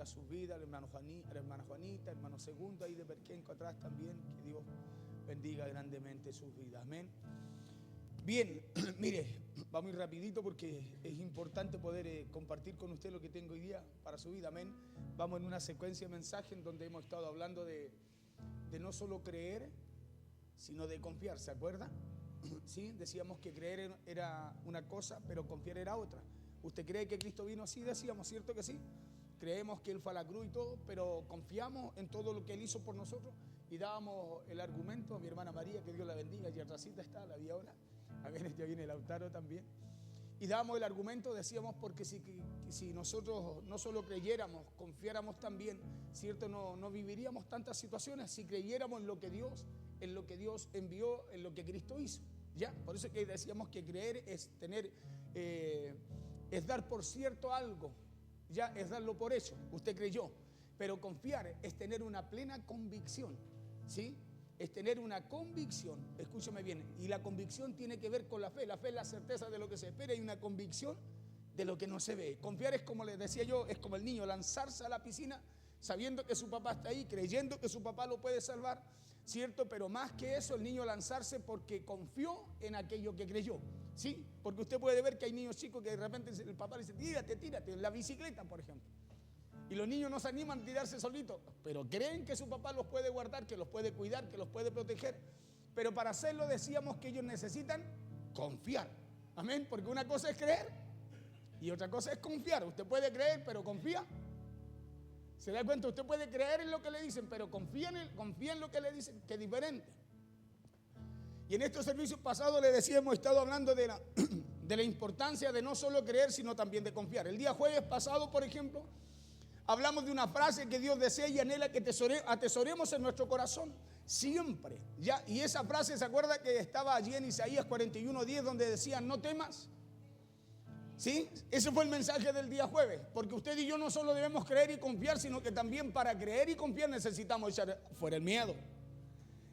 sus vidas, la hermana Juanita, hermano Segundo, ahí de Perquenco atrás también, que Dios bendiga grandemente sus vidas, amén. Bien, mire, va muy rapidito porque es importante poder compartir con usted lo que tengo hoy día para su vida, amén. Vamos en una secuencia de mensajes en donde hemos estado hablando de no solo creer, sino de confiar, ¿se acuerda? ¿Sí? Decíamos que creer era una cosa, pero confiar era otra. ¿Usted cree que Cristo vino así? Decíamos, ¿cierto que sí? Creemos que Él fue a la cruz y todo, pero confiamos en todo lo que Él hizo por nosotros y dábamos el argumento a mi hermana María, que Dios la bendiga, y atrásita está, la vi ahora. A ver, ya viene Lautaro también. Y dábamos el argumento, decíamos, porque si nosotros no solo creyéramos, confiáramos también, ¿cierto? No viviríamos tantas situaciones si creyéramos en lo que Dios envió, en lo que Cristo hizo. ¿Ya? Por eso es que decíamos que creer es tener, es dar por cierto algo, ya es darlo por hecho. Usted creyó, pero confiar es tener una plena convicción, ¿sí? Es tener una convicción, escúcheme bien, y la convicción tiene que ver con la fe. La fe es la certeza de lo que se espera y una convicción de lo que no se ve. Confiar es, como les decía yo, es como el niño lanzarse a la piscina sabiendo que su papá está ahí, creyendo que su papá lo puede salvar, ¿cierto? Pero más que eso, el niño lanzarse porque confió en aquello que creyó, ¿sí? Porque usted puede ver que hay niños chicos que de repente el papá le dice, tírate, en la bicicleta, por ejemplo. Y los niños no se animan a tirarse solitos, pero creen que su papá los puede guardar, que los puede cuidar, que los puede proteger. Pero para hacerlo decíamos que ellos necesitan confiar. Amén, porque una cosa es creer y otra cosa es confiar. Usted puede creer, pero confía. ¿Se da cuenta? Usted puede creer en lo que le dicen, pero confía en lo que le dicen, que es diferente. Y en estos servicios pasados le decía, hemos estado hablando de la importancia de no solo creer, sino también de confiar. El día jueves pasado, por ejemplo, hablamos de una frase que Dios desea y anhela que atesoremos en nuestro corazón siempre, ¿ya? Y esa frase, ¿se acuerda que estaba allí en Isaías 41:10, donde decía, no temas? ¿Sí? Ese fue el mensaje del día jueves, porque usted y yo no solo debemos creer y confiar, sino que también para creer y confiar necesitamos echar fuera el miedo.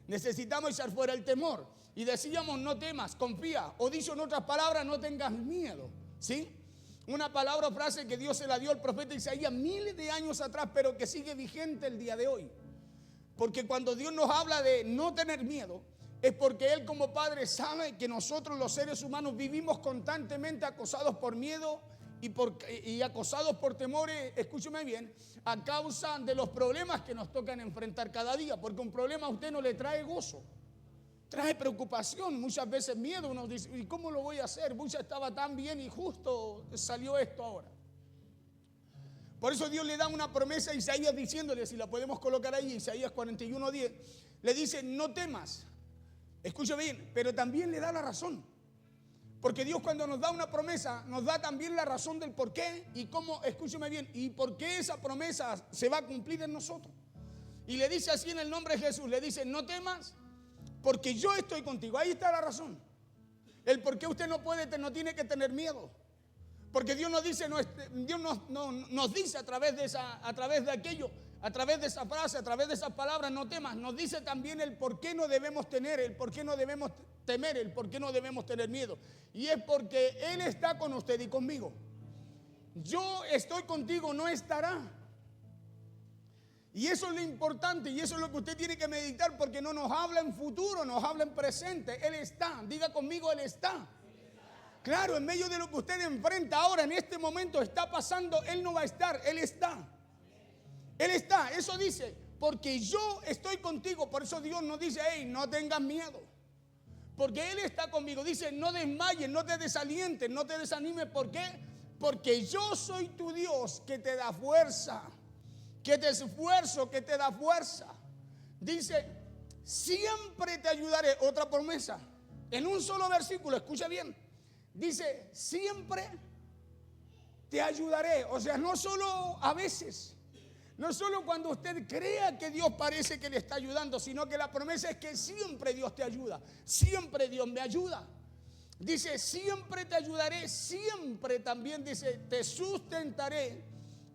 Necesitamos echar fuera el temor. Y decíamos, no temas, confía. O dicho en otras palabras, no tengas miedo, ¿sí? Una palabra o frase que Dios se la dio al profeta Isaías miles de años atrás, pero que sigue vigente el día de hoy. Porque cuando Dios nos habla de no tener miedo, es porque Él como Padre sabe que nosotros los seres humanos vivimos constantemente acosados por miedo y acosados por temores, escúcheme bien, a causa de los problemas que nos tocan enfrentar cada día. Porque un problema a usted no le trae gozo, trae preocupación, muchas veces miedo. Uno dice, ¿y cómo lo voy a hacer? Mucha estaba tan bien y justo salió esto ahora. Por eso Dios le da una promesa a Isaías diciéndole, si la podemos colocar ahí, Isaías 41:10, le dice, no temas. Escuche bien, pero también le da la razón. Porque Dios cuando nos da una promesa, nos da también la razón del por qué y cómo, escúcheme bien, y por qué esa promesa se va a cumplir en nosotros. Y le dice así en el nombre de Jesús, le dice, no temas, porque yo estoy contigo. Ahí está la razón. El por qué usted no tiene que tener miedo. Porque Dios nos dice, Dios nos dice a través de aquello, a través de esa frase, a través de esas palabras, no temas. Nos dice también el por qué no debemos tener, el por qué no debemos temer, el por qué no debemos tener miedo. Y es porque Él está con usted y conmigo. Yo estoy contigo, no estará. Y eso es lo importante y eso es lo que usted tiene que meditar, porque no nos habla en futuro, nos habla en presente. Él está, diga conmigo, Él está. Claro, en medio de lo que usted enfrenta ahora, en este momento está pasando, Él no va a estar, Él está. Él está, eso dice, porque yo estoy contigo. Por eso Dios nos dice, hey, no tengas miedo, porque Él está conmigo. Dice, no desmayes, no te desalientes, no te desanimes. ¿Por qué? Porque yo soy tu Dios que te da fuerza, que te esfuerzo, que te da fuerza. Dice, siempre te ayudaré. Otra promesa, en un solo versículo, escucha bien. Dice, siempre te ayudaré. O sea, no solo a veces, no solo cuando usted crea que Dios parece que le está ayudando, sino que la promesa es que siempre Dios te ayuda. Siempre Dios me ayuda. Dice, siempre te ayudaré. Siempre también dice, te sustentaré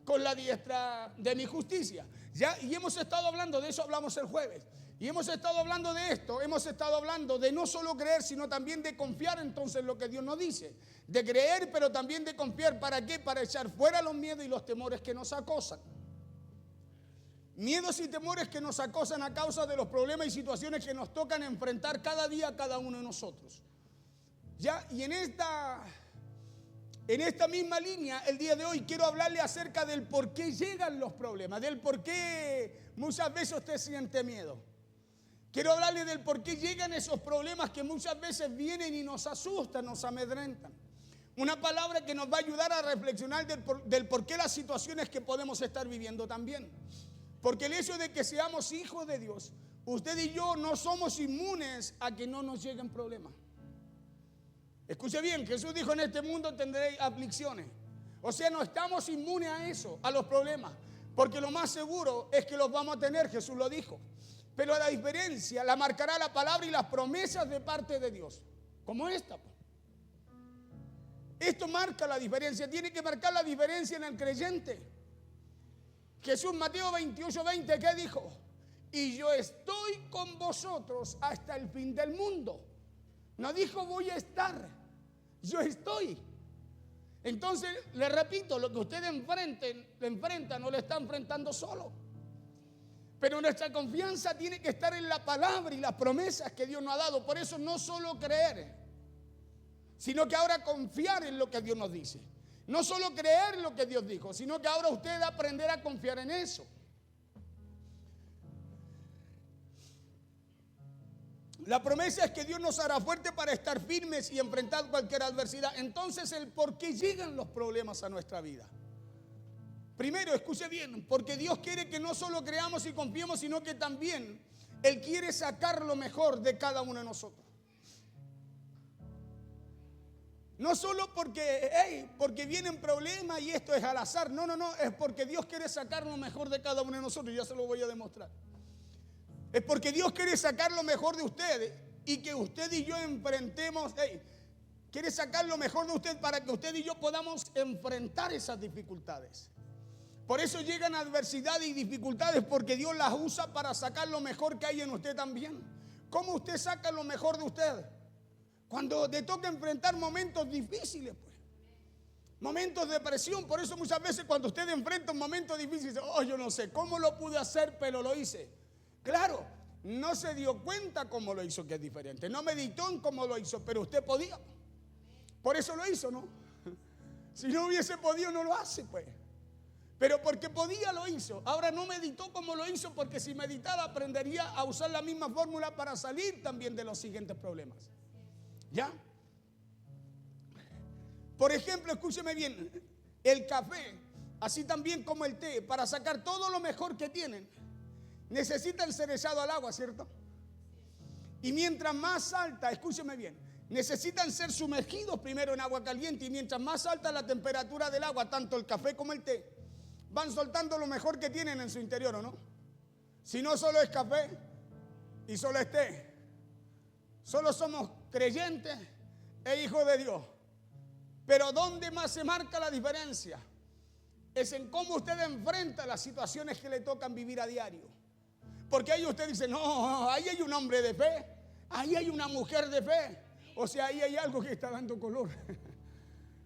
con la diestra de mi justicia. Ya, y hemos estado hablando de eso, hablamos el jueves. Y hemos estado hablando de esto, hemos estado hablando de no solo creer, sino también de confiar entonces en lo que Dios nos dice. De creer, pero también de confiar. ¿Para qué? Para echar fuera los miedos y los temores que nos acosan. Miedos y temores que nos acosan a causa de los problemas y situaciones que nos tocan enfrentar cada día a cada uno de nosotros. Ya, y en esta misma línea, el día de hoy quiero hablarle acerca del por qué llegan los problemas, del por qué muchas veces usted siente miedo. Quiero hablarle del por qué llegan esos problemas que muchas veces vienen y nos asustan, nos amedrentan. Una palabra que nos va a ayudar a reflexionar del por qué las situaciones que podemos estar viviendo también. Porque el hecho de que seamos hijos de Dios, usted y yo no somos inmunes a que no nos lleguen problemas. Escuche bien, Jesús dijo: en este mundo tendréis aflicciones. O sea, no estamos inmunes a eso, a los problemas. Porque lo más seguro es que los vamos a tener, Jesús lo dijo. Pero la diferencia la marcará la palabra y las promesas de parte de Dios. Como esta. Esto marca la diferencia, tiene que marcar la diferencia en el creyente. Jesús, Mateo 28:20, ¿qué dijo? Y yo estoy con vosotros hasta el fin del mundo. No dijo voy a estar, yo estoy. Entonces, le repito, lo que usted enfrenta, no lo está enfrentando solo. Pero nuestra confianza tiene que estar en la palabra y las promesas que Dios nos ha dado. Por eso no solo creer, sino que ahora confiar en lo que Dios nos dice. No solo creer lo que Dios dijo, sino que ahora usted va a aprender a confiar en eso. La promesa es que Dios nos hará fuerte para estar firmes y enfrentar cualquier adversidad. Entonces, el por qué llegan los problemas a nuestra vida. Primero, escuche bien, porque Dios quiere que no solo creamos y confiemos, sino que también Él quiere sacar lo mejor de cada uno de nosotros. No solo porque vienen problemas y esto es al azar. No, es porque Dios quiere sacar lo mejor de cada uno de nosotros. Ya se lo voy a demostrar. Es porque Dios quiere sacar lo mejor de ustedes y que usted y yo enfrentemos. Quiere sacar lo mejor de usted para que usted y yo podamos enfrentar esas dificultades. Por eso llegan adversidades y dificultades, porque Dios las usa para sacar lo mejor que hay en usted también. ¿Cómo usted saca lo mejor de usted? Cuando te toca enfrentar momentos difíciles, pues. Momentos de presión. Por eso muchas veces cuando usted enfrenta un momento difícil, dice: oh, yo no sé cómo lo pude hacer, pero lo hice. Claro, no se dio cuenta cómo lo hizo, que es diferente. No meditó en cómo lo hizo, pero usted podía. Por eso lo hizo, ¿no? Si no hubiese podido, no lo hace, pues. Pero porque podía, lo hizo. Ahora no meditó como lo hizo, porque si meditara aprendería a usar la misma fórmula para salir también de los siguientes problemas. ¿Ya? Por ejemplo, escúcheme bien, el café, así también como el té, para sacar todo lo mejor que tienen, necesitan ser echado al agua, ¿cierto? Y mientras más alta, escúcheme bien, necesitan ser sumergidos primero en agua caliente, y mientras más alta la temperatura del agua, tanto el café como el té, van soltando lo mejor que tienen en su interior, ¿o no? Si no, solo es café y solo es té. Solo somos creyentes e hijos de Dios. Pero ¿dónde más se marca la diferencia? Es en cómo usted enfrenta las situaciones que le tocan vivir a diario. Porque ahí usted dice: no, ahí hay un hombre de fe, ahí hay una mujer de fe. O sea, ahí hay algo que está dando color.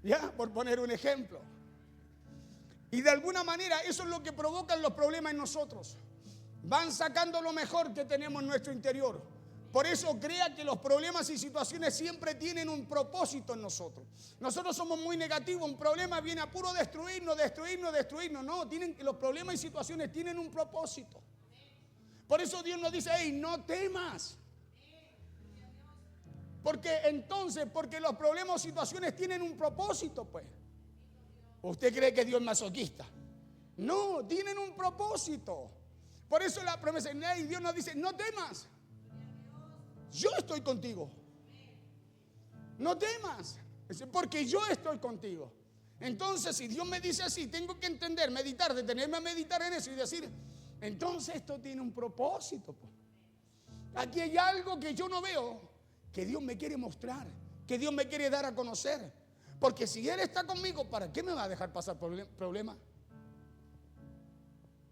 Ya, por poner un ejemplo. Y de alguna manera eso es lo que provocan los problemas en nosotros. Van sacando lo mejor que tenemos en nuestro interior. Por eso crea que los problemas y situaciones siempre tienen un propósito en nosotros. Nosotros somos muy negativos. Un problema viene a puro destruirnos. No, los problemas y situaciones tienen un propósito. Por eso Dios nos dice: hey, no temas. Porque los problemas o situaciones tienen un propósito, pues. ¿Usted cree que Dios es masoquista? No, tienen un propósito. Por eso la promesa, Dios nos dice: no temas. Yo estoy contigo. No temas, porque yo estoy contigo. Entonces, si Dios me dice así, tengo que entender, meditar, detenerme a meditar en eso y decir: entonces esto tiene un propósito. Aquí hay algo que yo no veo, que Dios me quiere mostrar, que Dios me quiere dar a conocer. Porque si Él está conmigo, ¿para qué me va a dejar pasar problemas?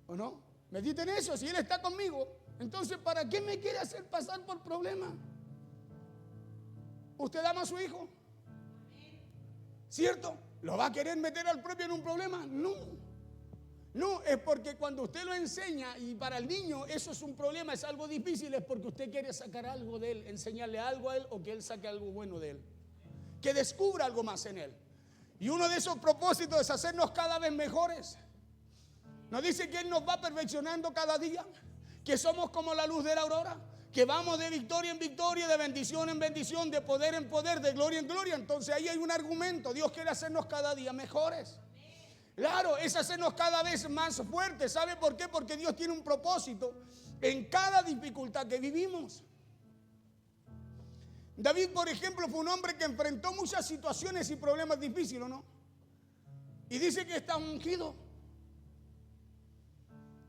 ¿O no? Mediten eso. Si Él está conmigo, entonces ¿para qué me quiere hacer pasar por problemas? ¿Usted ama a su hijo? ¿Cierto? ¿Lo va a querer meter al propio en un problema? No. No, es porque cuando usted lo enseña y para el niño eso es un problema, es algo difícil, es porque usted quiere sacar algo de él, enseñarle algo a él o que él saque algo bueno de él, que descubra algo más en él. Y uno de esos propósitos es hacernos cada vez mejores. Nos dice que Él nos va perfeccionando cada día, que somos como la luz de la aurora, que vamos de victoria en victoria, de bendición en bendición, de poder en poder, de gloria en gloria. Entonces ahí hay un argumento. Dios quiere hacernos cada día mejores. Claro, es hacernos cada vez más fuertes. ¿Sabe por qué? Porque Dios tiene un propósito en cada dificultad que vivimos. David, por ejemplo, fue un hombre que enfrentó muchas situaciones y problemas difíciles, ¿no? Y dice que está ungido,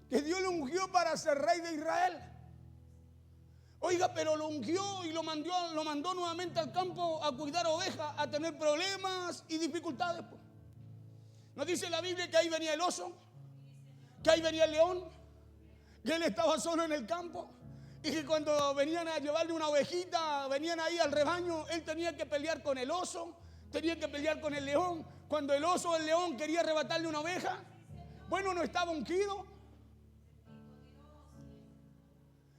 que Dios lo ungió para ser rey de Israel. Oiga, pero lo ungió y lo mandó nuevamente al campo a cuidar ovejas, a tener problemas y dificultades. Pues. ¿No dice la Biblia que ahí venía el oso? Que ahí venía el león, que él estaba solo en el campo y que cuando venían a llevarle una ovejita, venían ahí al rebaño, él tenía que pelear con el oso, tenía que pelear con el león. Cuando el oso o el león quería arrebatarle una oveja, bueno, no estaba ungido.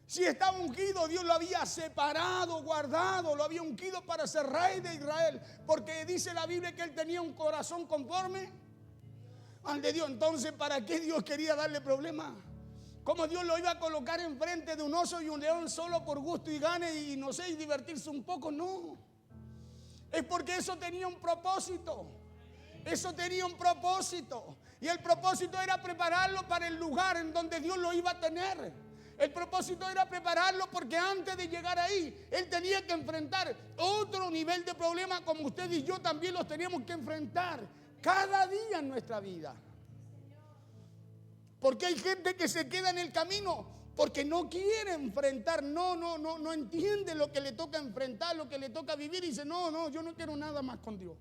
Si estaba ungido, Dios lo había separado, guardado, lo había ungido para ser rey de Israel, porque dice la Biblia que él tenía un corazón conforme al de Dios. Entonces, ¿para qué Dios quería darle problemas? ¿Cómo Dios lo iba a colocar enfrente de un oso y un león solo por gusto y gane y no sé, y divertirse un poco? No, es porque eso tenía un propósito. Eso tenía un propósito, y el propósito era prepararlo para el lugar en donde Dios lo iba a tener. El propósito era prepararlo porque antes de llegar ahí, él tenía que enfrentar otro nivel de problemas como usted y yo también los teníamos que enfrentar cada día en nuestra vida. Porque hay gente que se queda en el camino porque no quiere enfrentar, no entiende lo que le toca enfrentar, lo que le toca vivir y dice, no, yo no quiero nada más con Dios.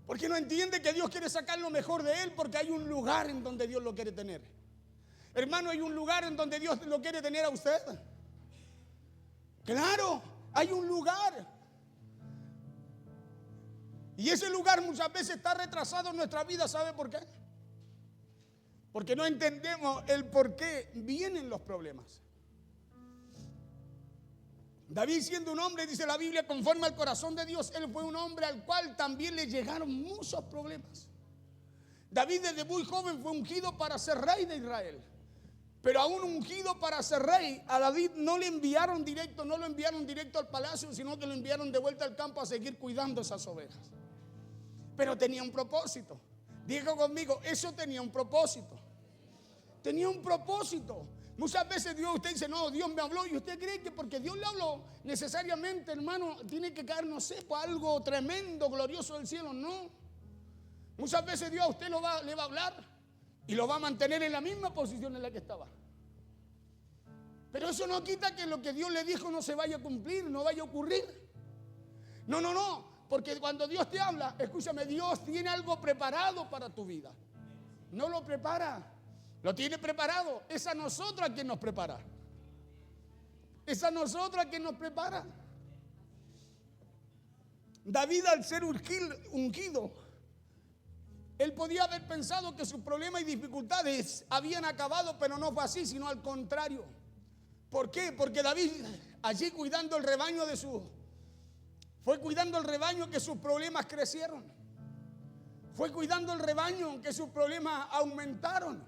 Porque no entiende que Dios quiere sacar lo mejor de él porque hay un lugar en donde Dios lo quiere tener. Hermano, hay un lugar en donde Dios lo quiere tener a usted. Claro, hay un lugar. Y ese lugar muchas veces está retrasado en nuestra vida. ¿Sabe por qué? Porque no entendemos el por qué vienen los problemas. David, siendo un hombre, dice la Biblia, conforme al corazón de Dios, él fue un hombre al cual también le llegaron muchos problemas. David desde muy joven fue ungido para ser rey de Israel. Pero aún ungido para ser rey, a David no lo enviaron directo al palacio, sino que lo enviaron de vuelta al campo a seguir cuidando esas ovejas. Pero tenía un propósito. Diga conmigo, eso tenía un propósito. Tenía un propósito. Muchas veces usted dice, no, Dios me habló, y usted cree que porque Dios le habló, necesariamente, hermano, tiene que caer, no sé, por algo tremendo, glorioso del cielo. No. Muchas veces Dios a usted le va a hablar y lo va a mantener en la misma posición en la que estaba. Pero eso no quita que lo que Dios le dijo no se vaya a cumplir, no vaya a ocurrir. No, porque cuando Dios te habla, escúchame, Dios tiene algo preparado para tu vida. No lo prepara, lo tiene preparado. Es a nosotros a quien nos prepara. Es a nosotros a quien nos prepara. David, al ser ungido, él podía haber pensado que sus problemas y dificultades habían acabado, pero no fue así, sino al contrario. ¿Por qué? Porque David, allí cuidando el rebaño fue cuidando el rebaño que sus problemas crecieron. Fue cuidando el rebaño que sus problemas aumentaron.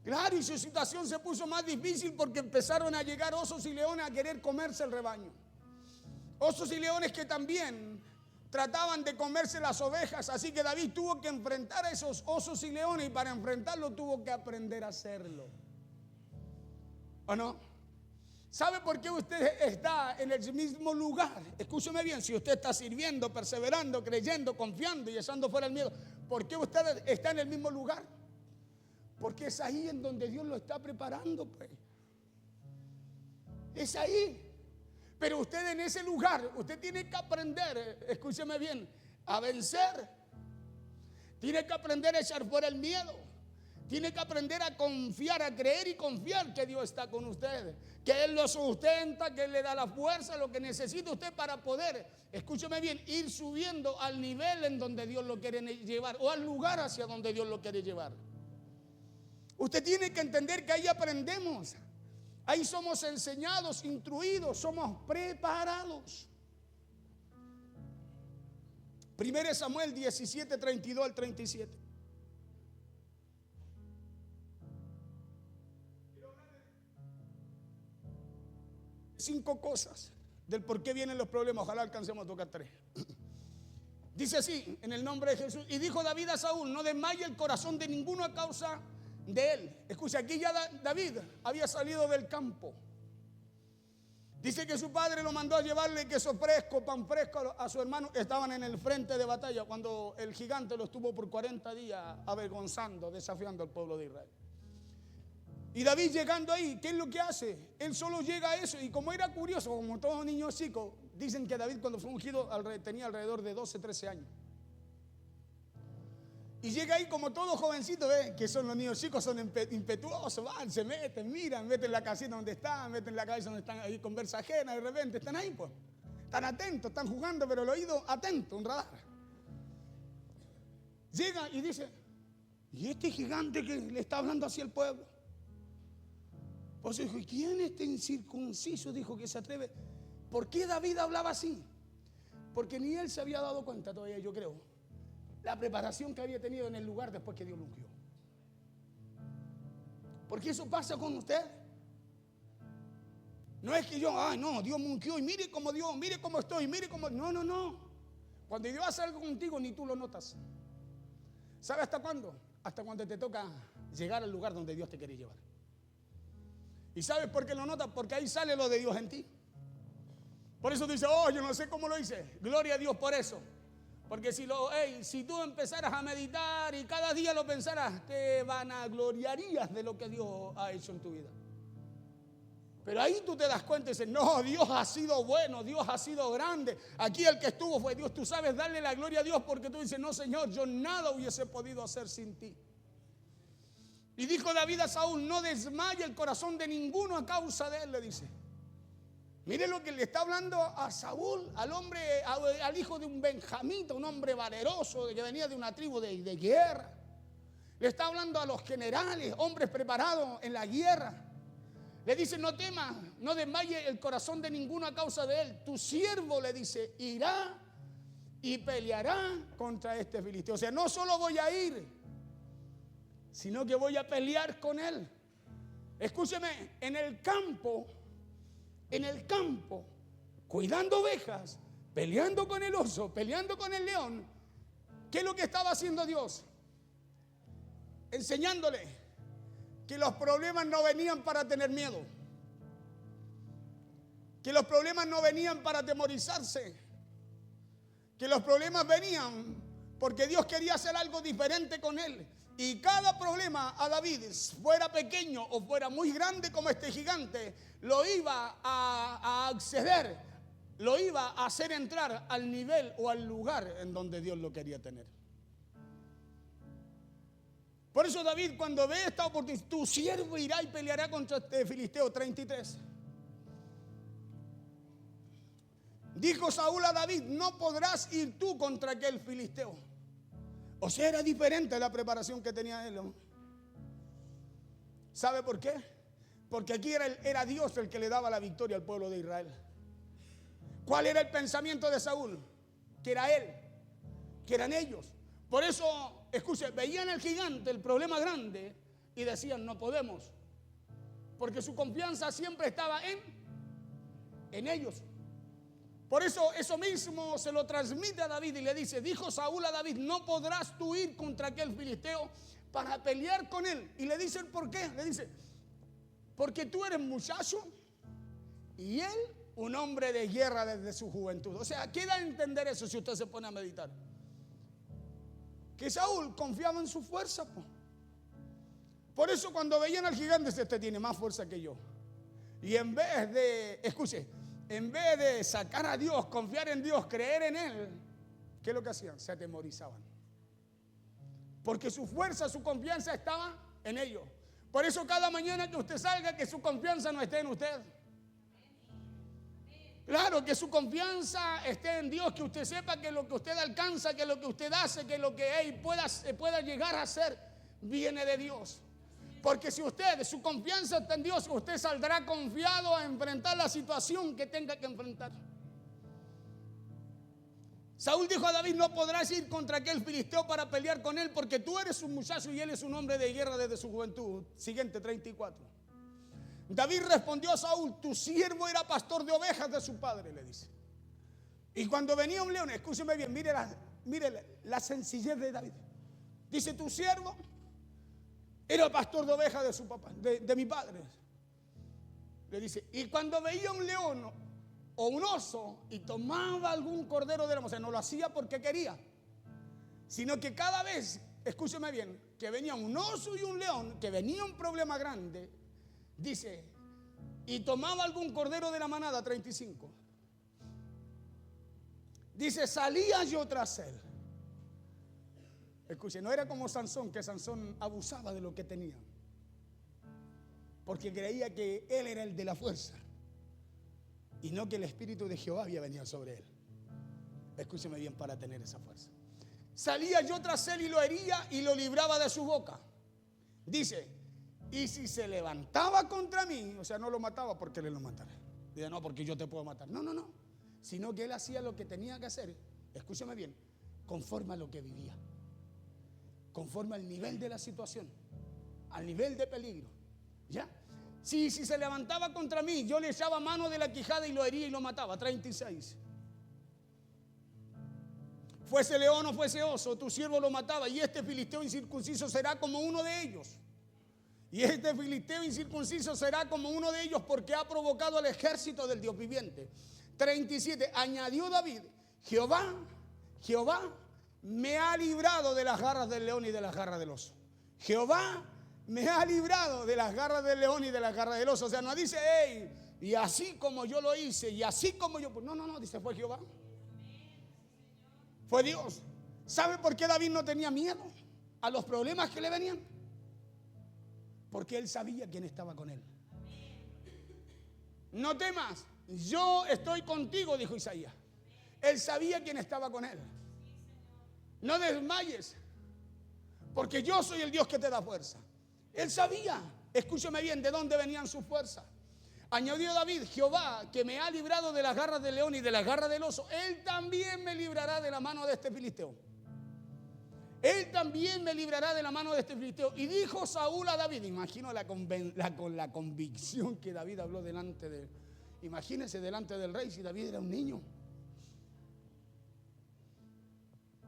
Claro, y su situación se puso más difícil porque empezaron a llegar osos y leones a querer comerse el rebaño. Osos y leones que también trataban de comerse las ovejas, así que David tuvo que enfrentar a esos osos y leones, y para enfrentarlo tuvo que aprender a hacerlo. ¿O no? ¿Sabe por qué usted está en el mismo lugar? Escúcheme bien, si usted está sirviendo, perseverando, creyendo, confiando y echando fuera el miedo, ¿por qué usted está en el mismo lugar? Porque es ahí en donde Dios lo está preparando, pues. Es ahí. Pero usted en ese lugar, usted tiene que aprender, escúcheme bien, a vencer. Tiene que aprender a echar fuera el miedo. Tiene que aprender a confiar, a creer y confiar que Dios está con usted, que Él lo sustenta, que Él le da la fuerza, lo que necesita usted para poder, escúcheme bien, ir subiendo al nivel en donde Dios lo quiere llevar o al lugar hacia donde Dios lo quiere llevar. Usted tiene que entender que ahí aprendemos, ahí somos enseñados, instruidos, somos preparados. 1 Samuel 17, 32 al 37. Cinco cosas del por qué vienen los problemas. Ojalá alcancemos a tocar 3. Dice así, en el nombre de Jesús. Y dijo David a Saúl: no desmaye el corazón de ninguno a causa de él. Escucha, aquí ya David había salido del campo. Dice que su padre lo mandó a llevarle queso fresco, pan fresco a su hermano. Estaban en el frente de batalla cuando el gigante lo estuvo por 40 días avergonzando, desafiando al pueblo de Israel. Y David llegando ahí, ¿qué es lo que hace? Él solo llega a eso. Y como era curioso, como todo niño chico, dicen que David cuando fue ungido tenía alrededor de 12, 13 años. Y llega ahí como todo jovencito, que son los niños chicos, son impetuosos, van, se meten, miran, meten la casita donde están, meten la cabeza donde están, ahí conversa ajena, de repente están ahí, pues. Están atentos, están jugando, pero el oído atento, un radar. Llega y dice: ¿y este gigante que le está hablando hacia el pueblo? Por eso dijo: ¿y quién es este incircunciso? Dijo, que se atreve. ¿Por qué David hablaba así? Porque ni él se había dado cuenta todavía, yo creo, la preparación que había tenido en el lugar después que Dios lo ungió. Porque eso pasa con usted. No es que yo, ay no, Dios me ungió y mire cómo Dios, mire cómo estoy, mire cómo. No. Cuando Dios hace algo contigo, ni tú lo notas. ¿Sabe hasta cuándo? Hasta cuando te toca llegar al lugar donde Dios te quiere llevar. ¿Y sabes por qué lo notas? Porque ahí sale lo de Dios en ti. Por eso dice: oh, yo no sé cómo lo hice. Gloria a Dios por eso. Porque si tú empezaras a meditar y cada día lo pensaras, te vanagloriarías de lo que Dios ha hecho en tu vida. Pero ahí tú te das cuenta y dices: no, Dios ha sido bueno, Dios ha sido grande. Aquí el que estuvo fue Dios. Tú sabes darle la gloria a Dios porque tú dices: no, Señor, yo nada hubiese podido hacer sin ti. Y dijo David a Saúl: no desmaye el corazón de ninguno a causa de él, le dice. Mire lo que le está hablando a Saúl, al hombre, al hijo de un benjamita, un hombre valeroso que venía de una tribu de guerra. Le está hablando a los generales, hombres preparados en la guerra. Le dice: no temas, no desmaye el corazón de ninguno a causa de él. Tu siervo, le dice, irá y peleará contra este filisteo. O sea, no solo voy a ir, sino que voy a pelear con él. Escúcheme, en el campo, cuidando ovejas, peleando con el oso, peleando con el león, ¿qué es lo que estaba haciendo Dios? Enseñándole que los problemas no venían para tener miedo, que los problemas no venían para atemorizarse, que los problemas venían porque Dios quería hacer algo diferente con él. Y cada problema a David, fuera pequeño o fuera muy grande como este gigante, lo iba a acceder, lo iba a hacer entrar al nivel o al lugar en donde Dios lo quería tener. Por eso David, cuando ve esta oportunidad, tu siervo irá y peleará contra este filisteo. 33. Dijo Saúl a David: no podrás ir tú contra aquel filisteo. O sea, era diferente la preparación que tenía él. ¿Sabe por qué? Porque aquí era Dios el que le daba la victoria al pueblo de Israel. ¿Cuál era el pensamiento de Saúl? Que era él, que eran ellos. Por eso, escuche, veían al gigante, el problema grande, y decían: no podemos. Porque su confianza siempre estaba en ellos. Por eso mismo se lo transmite a David y le dice: dijo Saúl a David: no podrás tú ir contra aquel filisteo para pelear con él. Y le dicen: ¿por qué? Le dice: porque tú eres muchacho y él un hombre de guerra desde su juventud. O sea, ¿qué da a entender eso si usted se pone a meditar? Que Saúl confiaba en su fuerza. Por eso cuando veían al gigante, este tiene más fuerza que yo. Y en vez de, escuche, en vez de sacar a Dios, confiar en Dios, creer en Él, ¿qué es lo que hacían? Se atemorizaban. Porque su fuerza, su confianza estaba en ello. Por eso cada mañana que usted salga, que su confianza no esté en usted. Claro, que su confianza esté en Dios, que usted sepa que lo que usted alcanza, que lo que usted hace, que lo que él pueda llegar a hacer, viene de Dios. Porque si su confianza está en Dios, usted saldrá confiado a enfrentar la situación que tenga que enfrentar. Saúl dijo a David: no podrás ir contra aquel filisteo para pelear con él, porque tú eres un muchacho y él es un hombre de guerra desde su juventud. Siguiente, 34. David respondió a Saúl: tu siervo era pastor de ovejas de su padre, le dice. Y cuando venía un león, escúcheme bien, mire la sencillez de David. Dice: tu siervo era pastor de ovejas de su papá, de mi padre. Le dice: y cuando veía un león o un oso y tomaba algún cordero de la mosca, no lo hacía porque quería, sino que cada vez, escúcheme bien, que venía un oso y un león, que venía un problema grande, dice, y tomaba algún cordero de la manada, 35. Dice: salía yo tras él. Escuche, no era como Sansón, que Sansón abusaba de lo que tenía, porque creía que él era el de la fuerza y no que el Espíritu de Jehová había venido sobre él. Escúcheme bien para tener esa fuerza. Salía yo tras él y lo hería y lo libraba de su boca. Dice: y si se levantaba contra mí, o sea, no lo mataba porque le lo matara. Dice: no, porque yo te puedo matar. No, no, no. Sino que él hacía lo que tenía que hacer, escúcheme bien, conforme a lo que vivía, conforme al nivel de la situación, al nivel de peligro. ¿Ya? Si se levantaba contra mí, yo le echaba mano de la quijada y lo hería y lo mataba. 36. Fuese león o fuese oso, tu siervo lo mataba, y este filisteo incircunciso será como uno de ellos. Y este filisteo incircunciso será como uno de ellos, porque ha provocado al ejército del Dios viviente. 37. Añadió David: Jehová me ha librado de las garras del león y de las garras del oso. Jehová me ha librado de las garras del león y de las garras del oso. O sea, no dice: hey, y así como yo lo hice, y así como yo. No, dice: fue Jehová. Fue Dios. ¿Sabe por qué David no tenía miedo a los problemas que le venían? Porque él sabía quién estaba con él. No temas, yo estoy contigo, dijo Isaías. Él sabía quién estaba con él. No desmayes, porque yo soy el Dios que te da fuerza. Él sabía, escúcheme bien, de dónde venían sus fuerzas. Añadió David: Jehová, que me ha librado de las garras del león y de las garras del oso, él también me librará de la mano de este filisteo. Él también me librará de la mano de este filisteo. Y dijo Saúl a David, imagino con la convicción que David habló delante de él. Imagínense delante del rey, si David era un niño.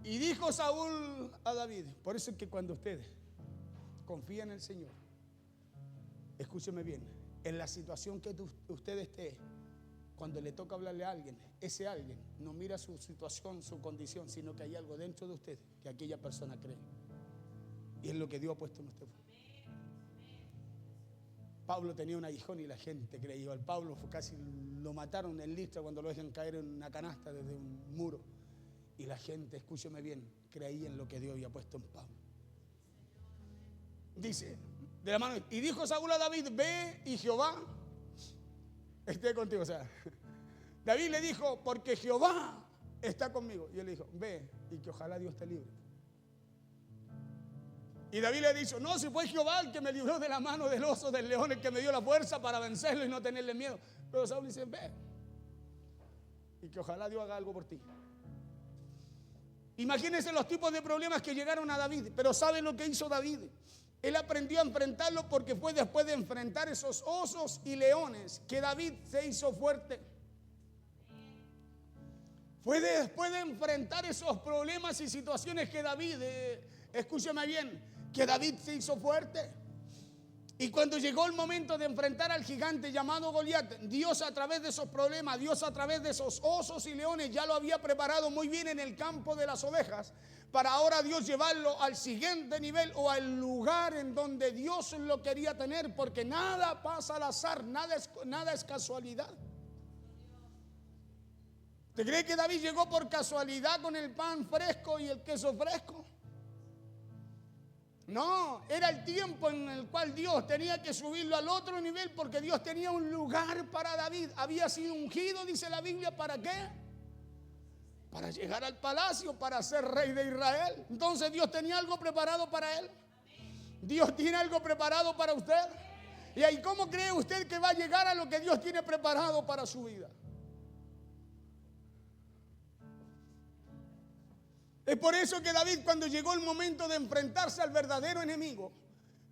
Y dijo Saúl a David, por eso es que cuando ustedes confían en el Señor, escúcheme bien, en la situación que usted esté, cuando le toca hablarle a alguien, ese alguien no mira su situación, su condición, sino que hay algo dentro de usted que aquella persona cree. Y es lo que Dios ha puesto en usted. Pablo tenía un aguijón y la gente creía. Al Pablo casi lo mataron en Listra cuando lo dejan caer en una canasta desde un muro. Y la gente, escúcheme bien, creía en lo que Dios había puesto en Pablo. Dice, de la mano, y dijo Saúl a David: ve y Jehová esté contigo. O sea, David le dijo: porque Jehová está conmigo. Y él le dijo: ve y que ojalá Dios te libre. Y David le dijo: no, si fue Jehová el que me libró de la mano del oso, del león, el que me dio la fuerza para vencerlo y no tenerle miedo. Pero Saúl dice: ve y que ojalá Dios haga algo por ti. Imagínense los tipos de problemas que llegaron a David. Pero ¿saben lo que hizo David? Él aprendió a enfrentarlo, porque fue después de enfrentar esos osos y leones que David se hizo fuerte. Fue después de enfrentar esos problemas y situaciones que David, escúcheme bien, que David se hizo fuerte. Y cuando llegó el momento de enfrentar al gigante llamado Goliat, Dios a través de esos problemas, Dios a través de esos osos y leones ya lo había preparado muy bien en el campo de las ovejas, para ahora Dios llevarlo al siguiente nivel o al lugar en donde Dios lo quería tener, porque nada pasa al azar, nada es casualidad. ¿Te cree que David llegó por casualidad con el pan fresco y el queso fresco? No, era el tiempo en el cual Dios tenía que subirlo al otro nivel porque Dios tenía un lugar para David. Había sido ungido, dice la Biblia, ¿para qué? Para llegar al palacio, para ser rey de Israel. Entonces Dios tenía algo preparado para él. Dios tiene algo preparado para usted. ¿Y ahí cómo cree usted que va a llegar a lo que Dios tiene preparado para su vida? Es por eso que David, cuando llegó el momento de enfrentarse al verdadero enemigo,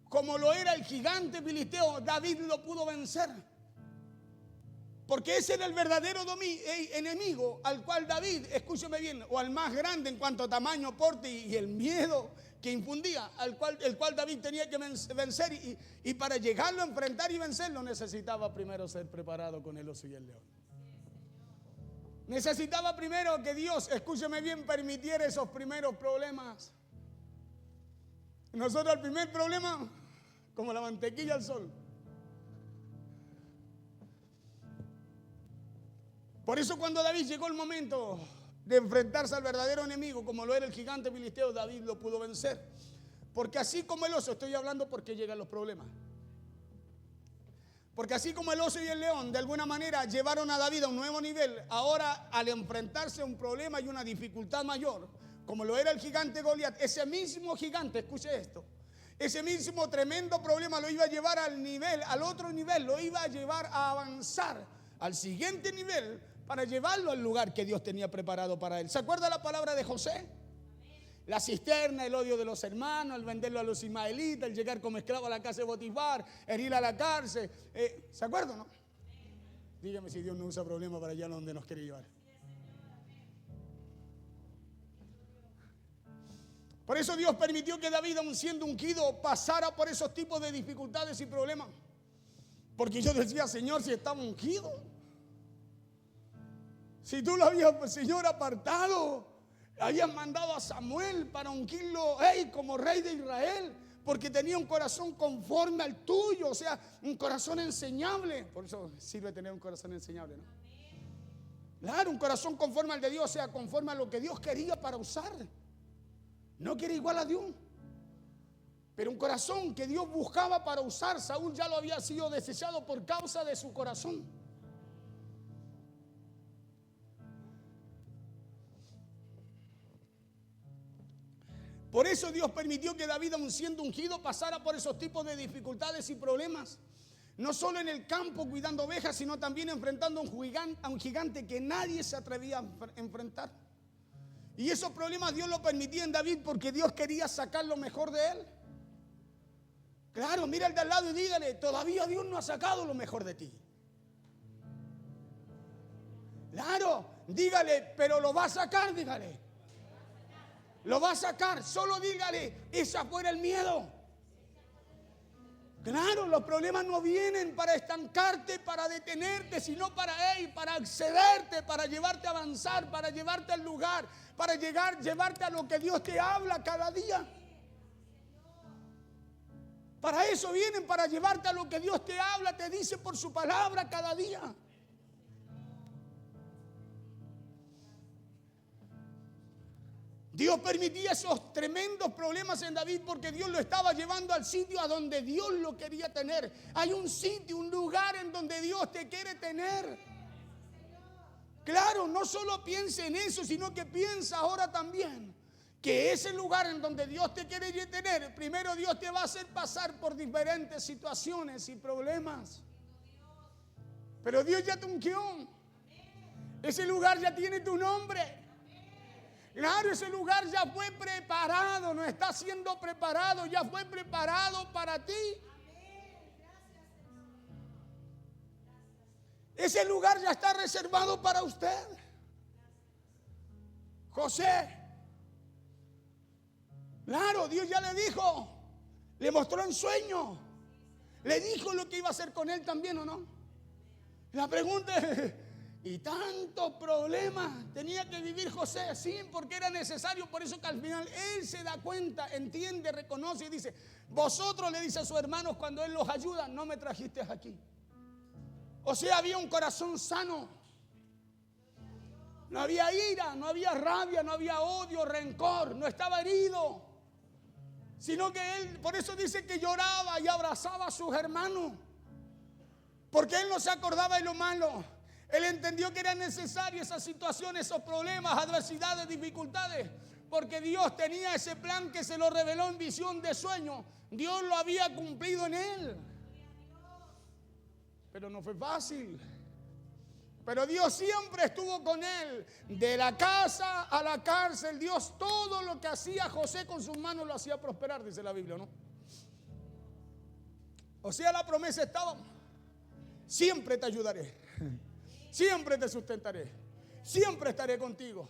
como lo era el gigante filisteo, David lo pudo vencer. Porque ese era el verdadero enemigo al cual David, escúcheme bien, o al más grande en cuanto a tamaño, porte y el miedo que infundía, el cual David tenía que vencer. Y para llegarlo a enfrentar y vencerlo, necesitaba primero ser preparado con el oso y el león. Necesitaba primero que Dios, escúcheme bien, permitiera esos primeros problemas. Nosotros el primer problema, como la mantequilla al sol. Por eso cuando David llegó el momento de enfrentarse al verdadero enemigo, como lo era el gigante filisteo, David lo pudo vencer. Porque así como el oso, estoy hablando porque llegan los problemas. Porque así como el oso y el león de alguna manera llevaron a David a un nuevo nivel, ahora al enfrentarse a un problema y una dificultad mayor, como lo era el gigante Goliat, ese mismo gigante, escuche esto, ese mismo tremendo problema lo iba a llevar al nivel, al otro nivel, lo iba a llevar a avanzar al siguiente nivel para llevarlo al lugar que Dios tenía preparado para él. ¿Se acuerda la palabra de José? La cisterna, el odio de los hermanos, el venderlo a los ismaelitas, el llegar como esclavo a la casa de Potifar, el ir a la cárcel. ¿Se acuerdan, no? Dígame si Dios no usa problema para allá donde nos quiere llevar. Por eso Dios permitió que David, aun siendo ungido, pasara por esos tipos de dificultades y problemas. Porque yo decía, Señor, si estaba ungido, si tú lo habías, Señor, apartado, habían mandado a Samuel para ungirlo como rey de Israel, porque tenía un corazón conforme al tuyo, o sea, un corazón enseñable. Por eso sirve tener un corazón enseñable, ¿no? Claro, un corazón conforme al de Dios, o sea, conforme a lo que Dios quería para usar. No quiere igual a Dios, pero un corazón que Dios buscaba para usar. Saúl ya lo había sido desechado por causa de su corazón. Por eso Dios permitió que David, aun siendo ungido, pasara por esos tipos de dificultades y problemas. No solo en el campo cuidando ovejas, sino también enfrentando a un gigante que nadie se atrevía a enfrentar. Y esos problemas Dios lo permitía en David porque Dios quería sacar lo mejor de él. Claro, mira al de al lado y dígale, todavía Dios no ha sacado lo mejor de ti. Claro, dígale, pero lo va a sacar, dígale. Lo va a sacar, solo dígale, esa fuera el miedo. Claro, los problemas no vienen para estancarte, para detenerte, sino para accederte, para llevarte a avanzar, para llevarte al lugar, para llevarte a lo que Dios te habla cada día. Para eso vienen, para llevarte a lo que Dios te habla, te dice por su palabra cada día. Dios permitía esos tremendos problemas en David porque Dios lo estaba llevando al sitio a donde Dios lo quería tener. Hay un sitio, un lugar en donde Dios te quiere tener. Claro, no solo piense en eso, sino que piensa ahora también que ese lugar en donde Dios te quiere tener, primero Dios te va a hacer pasar por diferentes situaciones y problemas. Pero Dios ya te ungió. Ese lugar ya tiene tu nombre. Claro, ese lugar ya fue preparado, no está siendo preparado, ya fue preparado para ti. Ese lugar ya está reservado para usted. José, claro, Dios ya le dijo, le mostró en sueño, le dijo lo que iba a hacer con él también, ¿o no? La pregunta es, y tantos problemas tenía que vivir José, sí, porque era necesario. Por eso que al final él se da cuenta, entiende, reconoce y dice, vosotros, le dice a sus hermanos cuando él los ayuda, no me trajisteis aquí. O sea, había un corazón sano. No había ira, no había rabia, no había odio, rencor, no estaba herido. sino que él, por eso dice que lloraba y abrazaba a sus hermanos, porque él no se acordaba de lo malo. Él entendió que era necesaria esa situación, esos problemas, adversidades, dificultades, porque Dios tenía ese plan que se lo reveló en visión de sueño. Dios lo había cumplido en él. Pero no fue fácil. Pero Dios siempre estuvo con él. De la casa a la cárcel, Dios todo lo que hacía José con sus manos lo hacía prosperar, dice la Biblia, ¿no? O sea, la promesa estaba: siempre te ayudaré, siempre te sustentaré, siempre estaré contigo,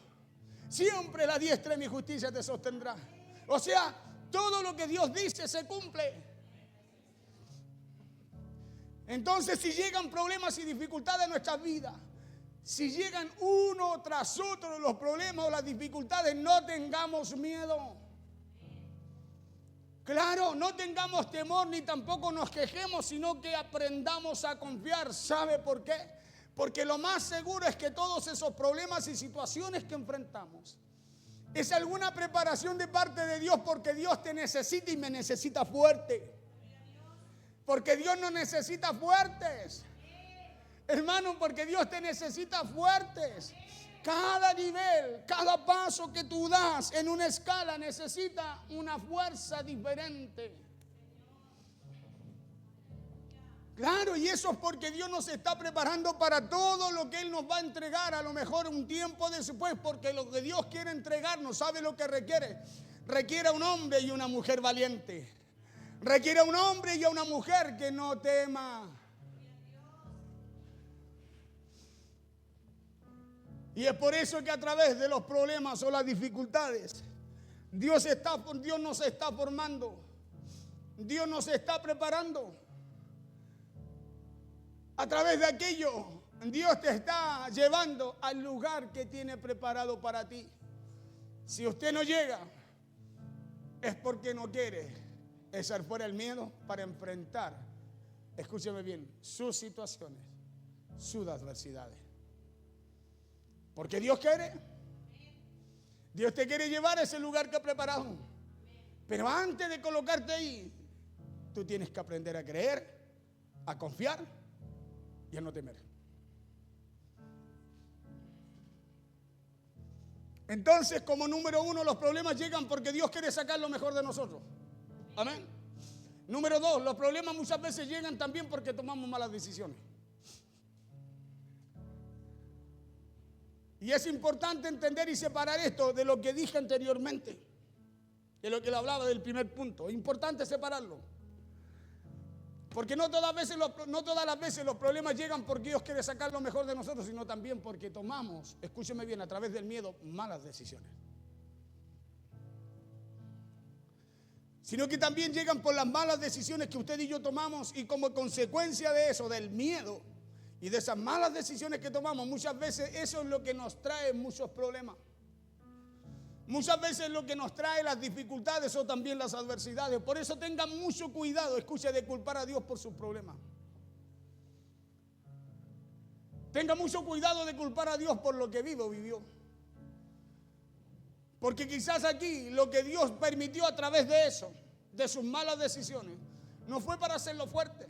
siempre la diestra de mi justicia te sostendrá. O sea, todo lo que Dios dice se cumple. Entonces, si llegan problemas y dificultades en nuestras vidas, si llegan uno tras otro los problemas o las dificultades, no tengamos miedo. Claro, no tengamos temor ni tampoco nos quejemos, sino que aprendamos a confiar. ¿Sabe por qué? Porque lo más seguro es que todos esos problemas y situaciones que enfrentamos es alguna preparación de parte de Dios, porque Dios te necesita y me necesita fuerte. Porque Dios nos necesita fuertes. Hermano, porque Dios te necesita fuertes. Cada nivel, cada paso que tú das en una escala necesita una fuerza diferente. Claro, y eso es porque Dios nos está preparando para todo lo que Él nos va a entregar, a lo mejor un tiempo después, porque lo que Dios quiere entregarnos, ¿sabe lo que requiere? Requiere a un hombre y una mujer valiente. Requiere a un hombre y a una mujer que no tema. Y es por eso que a través de los problemas o las dificultades, Dios nos está formando. Dios nos está preparando. A través de aquello, Dios te está llevando al lugar que tiene preparado para ti. Si usted no llega, es porque no quiere echar fuera el miedo para enfrentar, escúcheme bien, sus situaciones, sus adversidades. Porque Dios quiere. Dios te quiere llevar a ese lugar que ha preparado. Pero antes de colocarte ahí, tú tienes que aprender a creer, a confiar y a no temer. Entonces, como número uno, los problemas llegan porque Dios quiere sacar lo mejor de nosotros. Amén. Número dos, los problemas muchas veces llegan también porque tomamos malas decisiones. Y es importante entender y separar esto de lo que dije anteriormente, de lo que le hablaba del primer punto. Es importante separarlo. Porque no todas las veces los problemas llegan porque Dios quiere sacar lo mejor de nosotros, sino también porque tomamos, escúcheme bien, a través del miedo, malas decisiones. Sino que también llegan por las malas decisiones que usted y yo tomamos, y como consecuencia de eso, del miedo y de esas malas decisiones que tomamos, muchas veces eso es lo que nos trae muchos problemas. Muchas veces lo que nos trae las dificultades o también las adversidades. Por eso tengan mucho cuidado, escuche, de culpar a Dios por sus problemas. Tenga mucho cuidado de culpar a Dios por lo que vivió. Porque quizás aquí lo que Dios permitió a través de eso, de sus malas decisiones, no fue para hacerlo fuerte,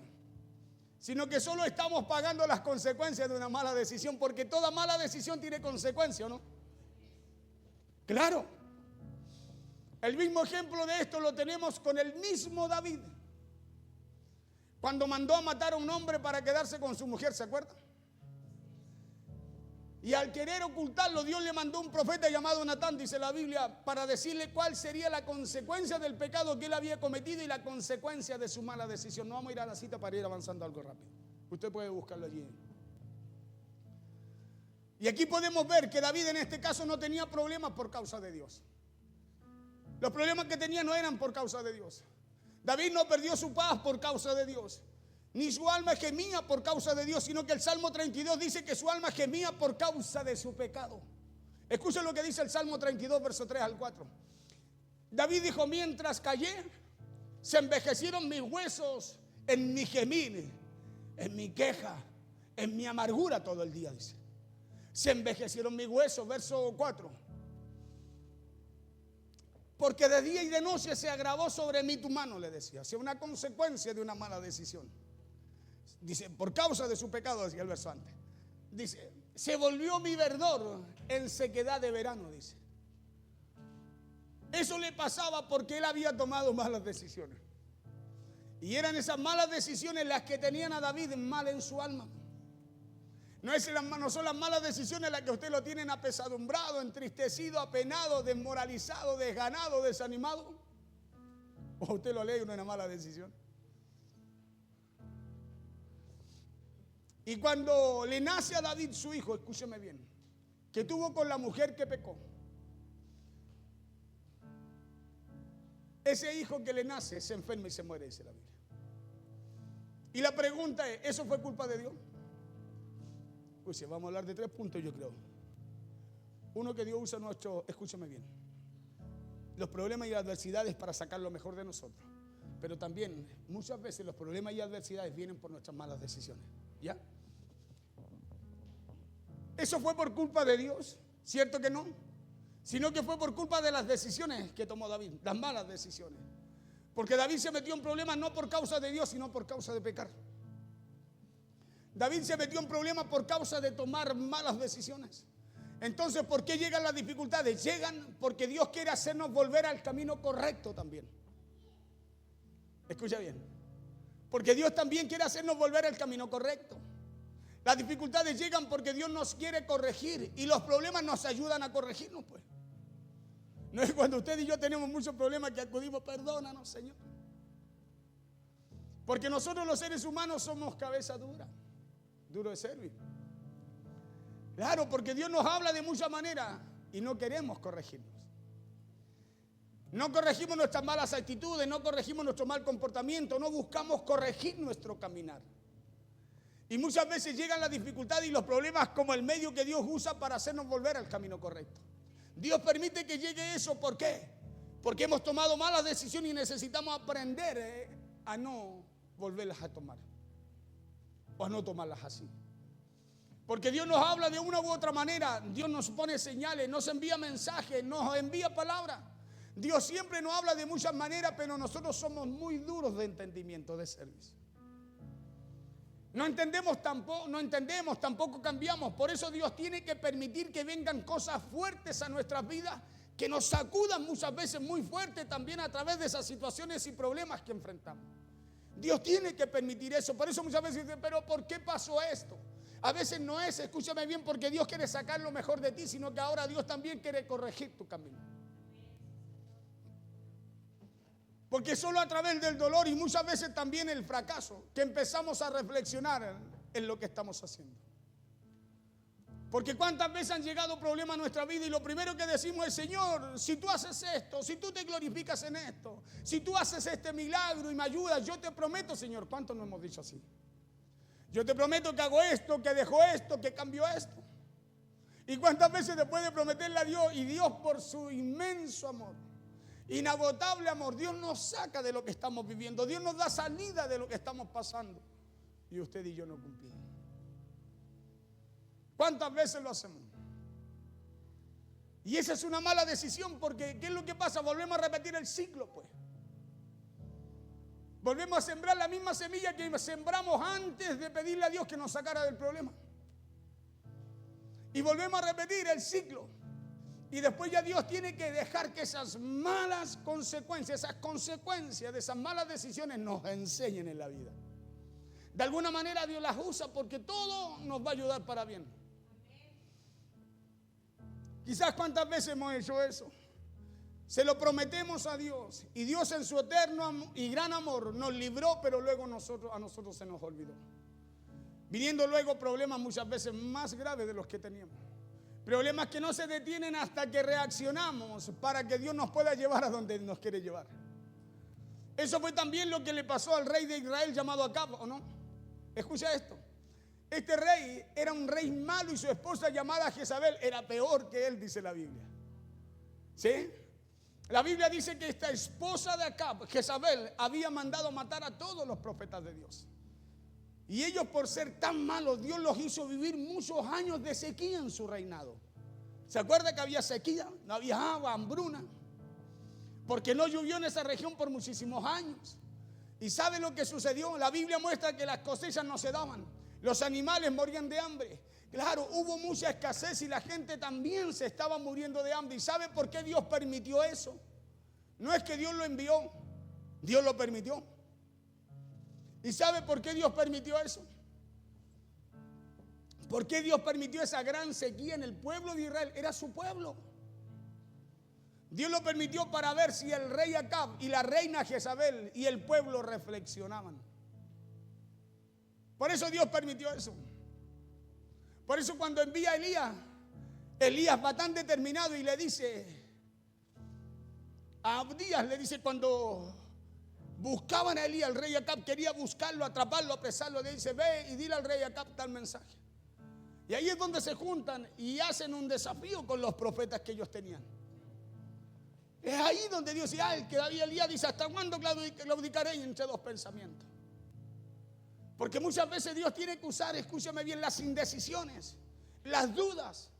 sino que solo estamos pagando las consecuencias de una mala decisión, porque toda mala decisión tiene consecuencias, ¿no? Claro. El mismo ejemplo de esto lo tenemos con el mismo David, cuando mandó a matar a un hombre para quedarse con su mujer, ¿se acuerdan? Y al querer ocultarlo, Dios le mandó un profeta llamado Natán, dice la Biblia, para decirle cuál sería la consecuencia del pecado que él había cometido y la consecuencia de su mala decisión. No vamos a ir a la cita para ir avanzando algo rápido. Usted puede buscarlo allí. Y aquí podemos ver que David en este caso no tenía problemas por causa de Dios. Los problemas que tenía no eran por causa de Dios. David no perdió su paz por causa de Dios, ni su alma gemía por causa de Dios, sino que el Salmo 32 dice que su alma gemía por causa de su pecado. Escuchen lo que dice el Salmo 32, verso 3 al 4. David dijo: mientras callé, se envejecieron mis huesos en mi gemir, en mi queja, en mi amargura todo el día, dice. Se envejecieron mis huesos, verso 4. porque de día y de noche se agravó sobre mí tu mano, le decía. Hacía una consecuencia de una mala decisión. Dice, por causa de su pecado, decía el verso antes. Dice, se volvió mi verdor en sequedad de verano, dice. Eso le pasaba porque él había tomado malas decisiones. Y eran esas malas decisiones las que tenían a David mal en su alma. No son las malas decisiones las que usted lo tienen apesadumbrado, entristecido, apenado, desmoralizado, desganado, desanimado. O usted lo lee y no es una mala decisión. Y cuando le nace a David su hijo, escúcheme bien, que tuvo con la mujer que pecó. Ese hijo que le nace se enferma y se muere, dice la Biblia. Y la pregunta es, ¿eso fue culpa de Dios? Pues sí, vamos a hablar de 3 puntos, yo creo. Uno, que Dios usa escúchame bien, los problemas y adversidades para sacar lo mejor de nosotros. Pero también, muchas veces los problemas y adversidades vienen por nuestras malas decisiones. ¿Ya? ¿Eso fue por culpa de Dios? ¿Cierto que no? Sino que fue por culpa de las decisiones que tomó David, las malas decisiones. Porque David se metió en problemas no por causa de Dios, sino por causa de pecar. David se metió en problemas por causa de tomar malas decisiones. Entonces, ¿por qué llegan las dificultades? Llegan porque Dios quiere hacernos volver al camino correcto también. Escucha bien. Porque Dios también quiere hacernos volver al camino correcto. Las dificultades llegan porque Dios nos quiere corregir y los problemas nos ayudan a corregirnos, pues. No es cuando usted y yo tenemos muchos problemas que acudimos, perdónanos, Señor. Porque nosotros los seres humanos somos cabeza dura, duro de servir. Claro, porque Dios nos habla de muchas maneras y no queremos corregirnos. No corregimos nuestras malas actitudes, no corregimos nuestro mal comportamiento, no buscamos corregir nuestro caminar. Y muchas veces llegan las dificultades y los problemas como el medio que Dios usa para hacernos volver al camino correcto. Dios permite que llegue eso, ¿por qué? Porque hemos tomado malas decisiones y necesitamos aprender a no volverlas a tomar. O a no tomarlas así. Porque Dios nos habla de una u otra manera, Dios nos pone señales, nos envía mensajes, nos envía palabras. Dios siempre nos habla de muchas maneras, pero nosotros somos muy duros de entendimiento, de servicio. No entendemos, tampoco cambiamos. Por eso Dios tiene que permitir que vengan cosas fuertes a nuestras vidas, que nos sacudan muchas veces muy fuerte también a través de esas situaciones y problemas que enfrentamos. Dios tiene que permitir eso. Por eso muchas veces dicen, pero ¿por qué pasó esto? A veces no es, escúchame bien, porque Dios quiere sacar lo mejor de ti, sino que ahora Dios también quiere corregir tu camino. Porque solo a través del dolor y muchas veces también el fracaso que empezamos a reflexionar en lo que estamos haciendo. Porque cuántas veces han llegado problemas a nuestra vida y lo primero que decimos es, Señor, si tú haces esto, si tú te glorificas en esto, si tú haces este milagro y me ayudas, yo te prometo, Señor. ¿Cuántos no hemos dicho así? Yo te prometo que hago esto, que dejo esto, que cambio esto. Y cuántas veces después de prometerle a Dios, y Dios por su inmenso amor, inagotable amor, Dios nos saca de lo que estamos viviendo, Dios nos da salida de lo que estamos pasando y usted y yo no cumplimos. ¿Cuántas veces lo hacemos? Y esa es una mala decisión, porque ¿qué es lo que pasa? Volvemos a repetir el ciclo, pues. Volvemos a sembrar la misma semilla que sembramos antes de pedirle a Dios que nos sacara del problema. Y volvemos a repetir el ciclo. Y después ya Dios tiene que dejar que esas malas consecuencias, esas consecuencias de esas malas decisiones nos enseñen en la vida. De alguna manera Dios las usa porque todo nos va a ayudar para bien. Quizás cuántas veces hemos hecho eso. Se lo prometemos a Dios y Dios en su eterno y gran amor nos libró, pero luego a nosotros se nos olvidó. Viniendo luego problemas muchas veces más graves de los que teníamos. Problemas que no se detienen hasta que reaccionamos para que Dios nos pueda llevar a donde nos quiere llevar. Eso fue también lo que le pasó al rey de Israel llamado Acab, ¿o no? Escucha esto. Este rey era un rey malo y su esposa llamada Jezabel era peor que él, dice la Biblia. ¿Sí? La Biblia dice que esta esposa de Acab, Jezabel, había mandado matar a todos los profetas de Dios. Y ellos, por ser tan malos, Dios los hizo vivir muchos años de sequía en su reinado. ¿Se acuerda que había sequía? No había agua, hambruna. porque no llovió en esa región por muchísimos años. ¿Y sabe lo que sucedió? La Biblia muestra que las cosechas no se daban, los animales morían de hambre. Claro, hubo mucha escasez y la gente también se estaba muriendo de hambre. ¿Y sabe por qué Dios permitió eso? No es que Dios lo envió, Dios lo permitió. ¿Y sabe por qué Dios permitió eso? ¿Por qué Dios permitió esa gran sequía en el pueblo de Israel? Era su pueblo. Dios lo permitió para ver si el rey Acab y la reina Jezabel y el pueblo reflexionaban. Por eso Dios permitió eso. Por eso cuando envía a Elías va tan determinado y le dice a Abdías, le dice, cuando buscaban a Elías, el rey Acab quería buscarlo, atraparlo, apresarlo, le dice, ve y dile al rey Acab tal mensaje. Y ahí es donde se juntan y hacen un desafío con los profetas que ellos tenían. Es ahí donde Dios dice, el que David Elías dice, ¿hasta cuándo claudicaré entre dos pensamientos? Porque muchas veces Dios tiene que usar, escúchame bien, las indecisiones, las dudas,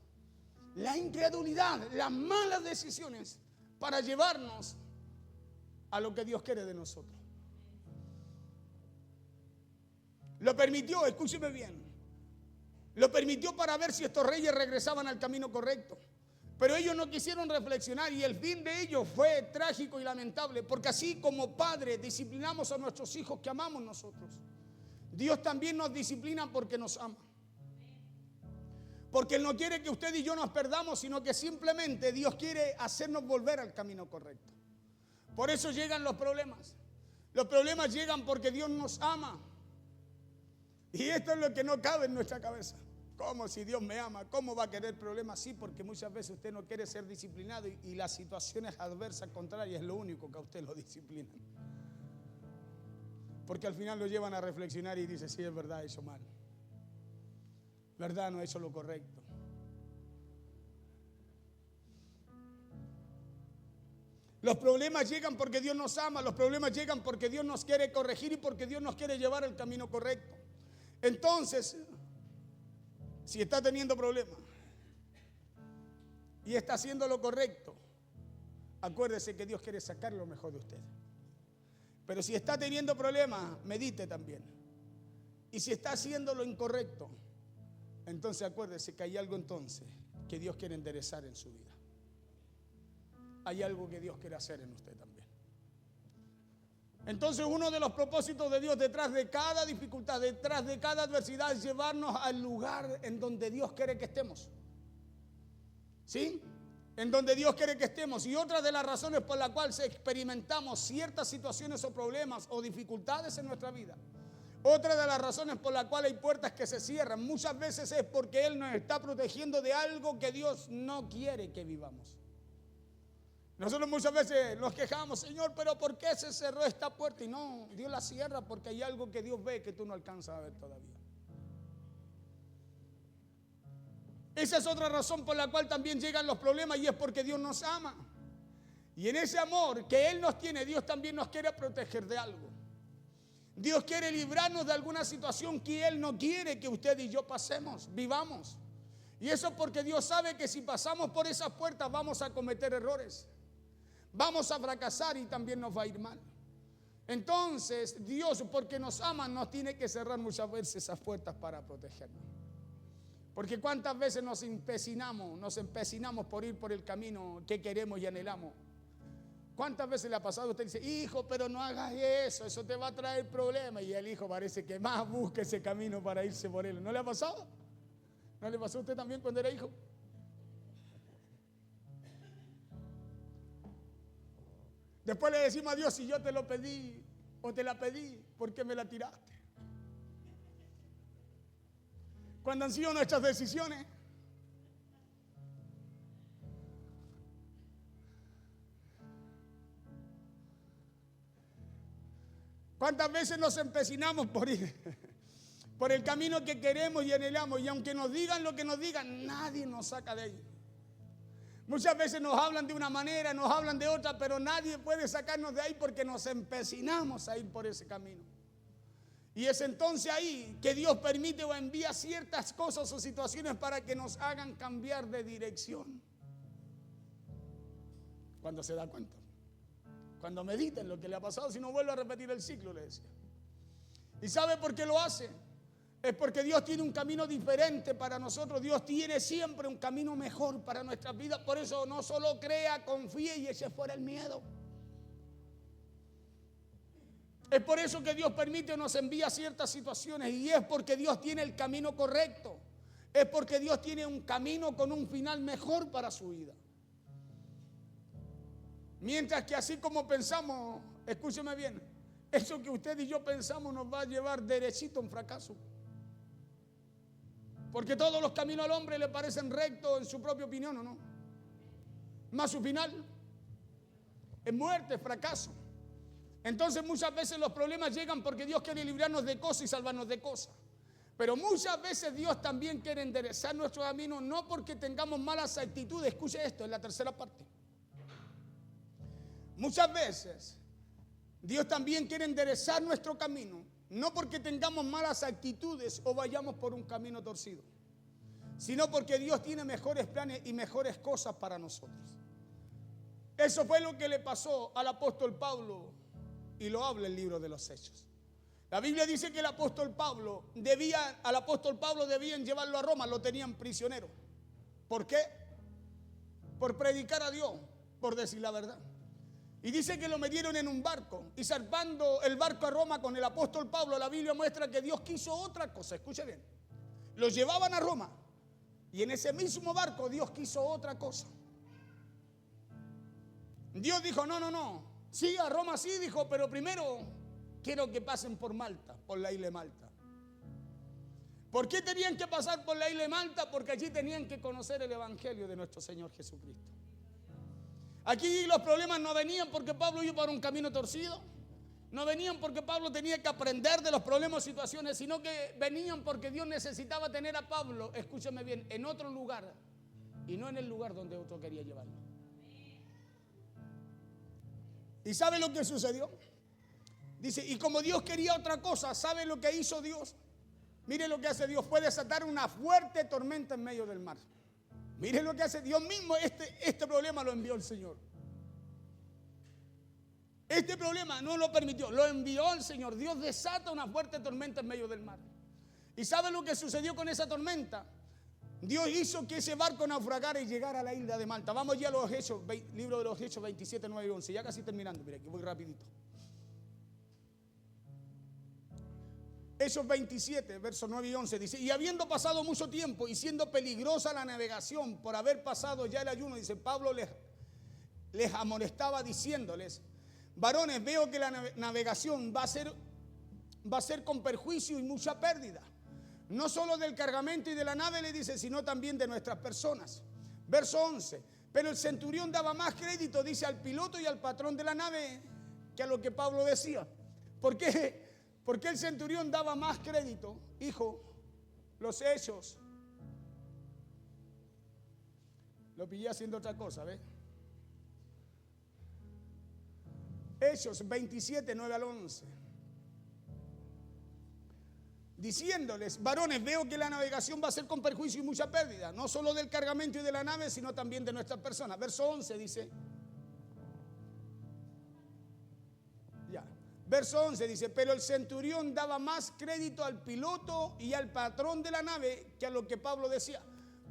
la incredulidad, las malas decisiones para llevarnos a lo que Dios quiere de nosotros. Lo permitió, escúcheme bien, lo permitió para ver si estos reyes regresaban al camino correcto. Pero ellos no quisieron reflexionar y el fin de ellos fue trágico y lamentable, porque así como padres disciplinamos a nuestros hijos que amamos nosotros, Dios también nos disciplina porque nos ama. Porque Él no quiere que usted y yo nos perdamos, sino que simplemente Dios quiere hacernos volver al camino correcto. Por eso llegan los problemas. Los problemas llegan porque Dios nos ama. Y esto es lo que no cabe en nuestra cabeza. ¿Cómo si Dios me ama? ¿Cómo va a querer problemas? Sí, porque muchas veces usted no quiere ser disciplinado y las situaciones adversas contrarias es lo único que a usted lo disciplinan. Porque al final lo llevan a reflexionar y dice, sí, es verdad, he hecho mal. Verdad, no he hecho lo correcto. Los problemas llegan porque Dios nos ama, los problemas llegan porque Dios nos quiere corregir y porque Dios nos quiere llevar al camino correcto. Entonces, si está teniendo problemas y está haciendo lo correcto, acuérdese que Dios quiere sacar lo mejor de usted. Pero si está teniendo problemas, medite también. Y si está haciendo lo incorrecto, entonces acuérdese que hay algo entonces que Dios quiere enderezar en su vida. Hay algo que Dios quiere hacer en usted también. Entonces uno de los propósitos de Dios detrás de cada dificultad, detrás de cada adversidad, es llevarnos al lugar en donde Dios quiere que estemos. ¿Sí? En donde Dios quiere que estemos. Y otra de las razones por las cuales experimentamos ciertas situaciones o problemas o dificultades en nuestra vida, otra de las razones por las cuales hay puertas que se cierran, muchas veces es porque Él nos está protegiendo de algo que Dios no quiere que vivamos. Nosotros muchas veces nos quejamos, Señor, pero ¿por qué se cerró esta puerta? Y no, Dios la cierra porque hay algo que Dios ve que tú no alcanzas a ver todavía. Esa es otra razón por la cual también llegan los problemas, y es porque Dios nos ama. Y en ese amor que Él nos tiene, Dios también nos quiere proteger de algo. Dios quiere librarnos de alguna situación que Él no quiere que usted y yo pasemos, vivamos. Y eso porque Dios sabe que si pasamos por esas puertas vamos a cometer errores. Vamos a fracasar y también nos va a ir mal. Entonces Dios, porque nos ama, nos tiene que cerrar muchas veces esas puertas para protegernos. Porque cuántas veces nos empecinamos por ir por el camino que queremos y anhelamos. ¿Cuántas veces le ha pasado? Usted dice, hijo, pero no hagas eso te va a traer problemas. Y el hijo parece que más busca ese camino para irse por él. ¿No le ha pasado? ¿No le pasó a usted también cuando era hijo? Después le decimos a Dios, si yo te lo pedí o te la pedí, ¿por qué me la tiraste? Cuando han sido nuestras decisiones. ¿Cuántas veces nos empecinamos por ir por el camino que queremos y anhelamos? Y aunque nos digan lo que nos digan, nadie nos saca de ahí. Muchas veces nos hablan de una manera, nos hablan de otra, pero nadie puede sacarnos de ahí porque nos empecinamos a ir por ese camino. Y es entonces ahí que Dios permite o envía ciertas cosas o situaciones para que nos hagan cambiar de dirección. Cuando se da cuenta. Cuando medita en lo que le ha pasado, si no vuelve a repetir el ciclo, le decía. ¿Y sabe por qué lo hace? Es porque Dios tiene un camino diferente para nosotros. Dios tiene siempre un camino mejor para nuestras vidas. Por eso no solo crea, confíe y eche fuera el miedo. Es por eso que Dios permite o nos envía ciertas situaciones. Y es porque Dios tiene el camino correcto. Es porque Dios tiene un camino con un final mejor para su vida. Mientras que así como pensamos, escúcheme bien, eso que usted y yo pensamos nos va a llevar derechito a un fracaso. Porque todos los caminos al hombre le parecen rectos en su propia opinión, ¿o no? Más su final es muerte, fracaso. Entonces muchas veces los problemas llegan porque Dios quiere librarnos de cosas y salvarnos de cosas. Pero muchas veces Dios también quiere enderezar nuestro camino, no porque tengamos malas actitudes. Escuche esto, es la tercera parte. Muchas veces Dios también quiere enderezar nuestro camino, no porque tengamos malas actitudes o vayamos por un camino torcido, sino porque Dios tiene mejores planes y mejores cosas para nosotros. Eso fue lo que le pasó al apóstol Pablo y lo habla el libro de los Hechos. La Biblia dice que al apóstol Pablo debían llevarlo a Roma, lo tenían prisionero. ¿Por qué? Por predicar a Dios, por decir la verdad. Y dice que lo metieron en un barco y zarpando el barco a Roma con el apóstol Pablo, la Biblia muestra que Dios quiso otra cosa. Escuche bien. Los llevaban a Roma y en ese mismo barco Dios quiso otra cosa. Dios dijo, no. Sí, a Roma sí, dijo, pero primero quiero que pasen por Malta, por la isla de Malta. ¿Por qué tenían que pasar por la isla de Malta? Porque allí tenían que conocer el evangelio de nuestro Señor Jesucristo. Aquí los problemas no venían porque Pablo iba por un camino torcido, no venían porque Pablo tenía que aprender de los problemas o situaciones, sino que venían porque Dios necesitaba tener a Pablo, escúchame bien, en otro lugar y no en el lugar donde otro quería llevarlo. ¿Y sabe lo que sucedió? Dice, y como Dios quería otra cosa, ¿sabe lo que hizo Dios? Mire lo que hace Dios, fue desatar una fuerte tormenta en medio del mar. Mire lo que hace Dios mismo, este problema lo envió el Señor. Este problema no lo permitió, lo envió el Señor. Dios desata una fuerte tormenta en medio del mar. ¿Y sabe lo que sucedió con esa tormenta? Dios hizo que ese barco naufragara y llegara a la isla de Malta. Vamos ya a los Hechos, libro de los Hechos 27, 9 y 11. Ya casi terminando, mira, aquí voy rapidito. Hechos 27, versos 9 y 11 dice, y habiendo pasado mucho tiempo y siendo peligrosa la navegación por haber pasado ya el ayuno, dice, Pablo les amonestaba diciéndoles, varones, veo que la navegación va a ser con perjuicio y mucha pérdida. No solo del cargamento y de la nave, le dice, sino también de nuestras personas. Verso 11, pero el centurión daba más crédito, dice, al piloto y al patrón de la nave que a lo que Pablo decía. ¿Por qué? Porque el centurión daba más crédito, hijo, los Hechos. Lo pillé haciendo otra cosa, ¿ves? Hechos 27, 9 al 11. Diciéndoles, varones, veo que la navegación va a ser con perjuicio y mucha pérdida, no solo del cargamento y de la nave, sino también de nuestras personas. Verso 11 dice, verso 11 dice, pero el centurión daba más crédito al piloto y al patrón de la nave que a lo que Pablo decía.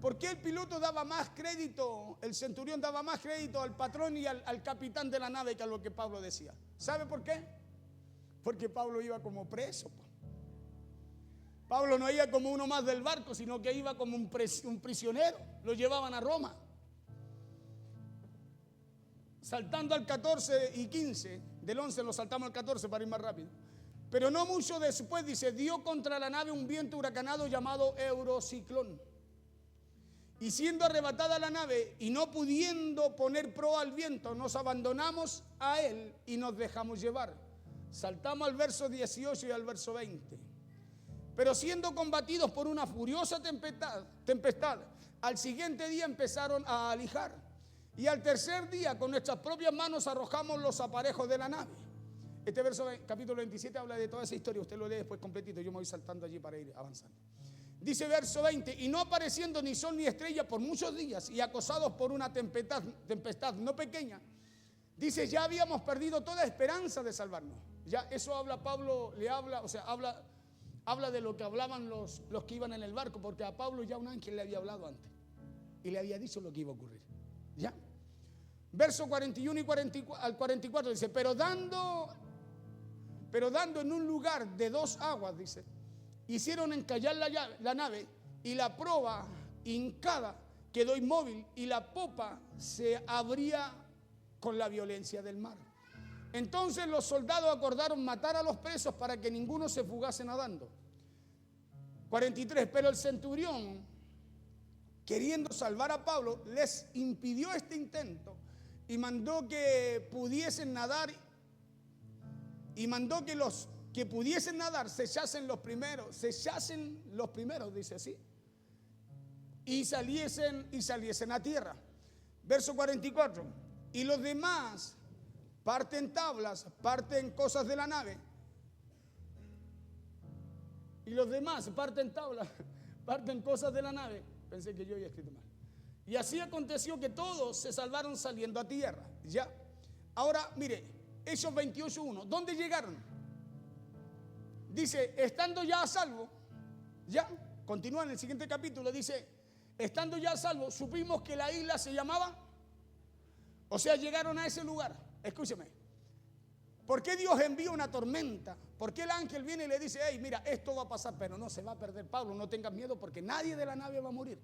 ¿Por qué el piloto daba más crédito, el centurión daba más crédito al patrón y al capitán de la nave que a lo que Pablo decía? ¿Sabe por qué? Porque Pablo iba como preso. Pablo no iba como uno más del barco, sino que iba como un prisionero. Lo llevaban a Roma. Saltando al 14 y 15, del 11 lo saltamos al 14 para ir más rápido. Pero no mucho después, dice, dio contra la nave un viento huracanado llamado Eurociclón. Y siendo arrebatada la nave y no pudiendo poner proa al viento, nos abandonamos a él y nos dejamos llevar. Saltamos al verso 18 y al verso 20. Pero siendo combatidos por una furiosa tempestad, al siguiente día empezaron a alijar. Y al tercer día con nuestras propias manos arrojamos los aparejos de la nave. Este verso, capítulo 27, habla de toda esa historia. Usted lo lee después completito, yo me voy saltando allí para ir avanzando. Dice verso 20, y no apareciendo ni sol ni estrella por muchos días y acosados por una tempestad no pequeña, Dice, ya habíamos perdido toda esperanza de salvarnos. Ya eso habla Pablo, le habla, o sea, habla de lo que hablaban los que iban en el barco, porque a Pablo ya un ángel le había hablado antes y le había dicho lo que iba a ocurrir. ¿Ya? Verso 41 y 44 dice, pero dando en un lugar de 2 aguas, dice, hicieron encallar la nave, y la proa hincada quedó inmóvil, y la popa se abría con la violencia del mar. Entonces los soldados acordaron matar a los presos para que ninguno se fugase nadando. 43, pero el centurión, queriendo salvar a Pablo, les impidió este intento y mandó que pudiesen nadar, y mandó que los que pudiesen nadar se echasen los primeros, dice así, y saliesen a tierra. Verso 44, y los demás parten tablas, parten cosas de la nave. Y los demás parten tablas, parten cosas de la nave. Pensé que yo había escrito mal. Y así aconteció que todos se salvaron saliendo a tierra. Ya. Ahora, mire, Hechos 28:1. ¿Dónde llegaron? Dice, estando ya a salvo, ya, continúa en el siguiente capítulo, dice, estando ya a salvo, supimos que la isla se llamaba, o sea, llegaron a ese lugar. Escúcheme, ¿por qué Dios envía una tormenta? ¿Por qué el ángel viene y le dice, hey, mira, esto va a pasar, pero no se va a perder Pablo, no tengas miedo porque nadie de la nave va a morir,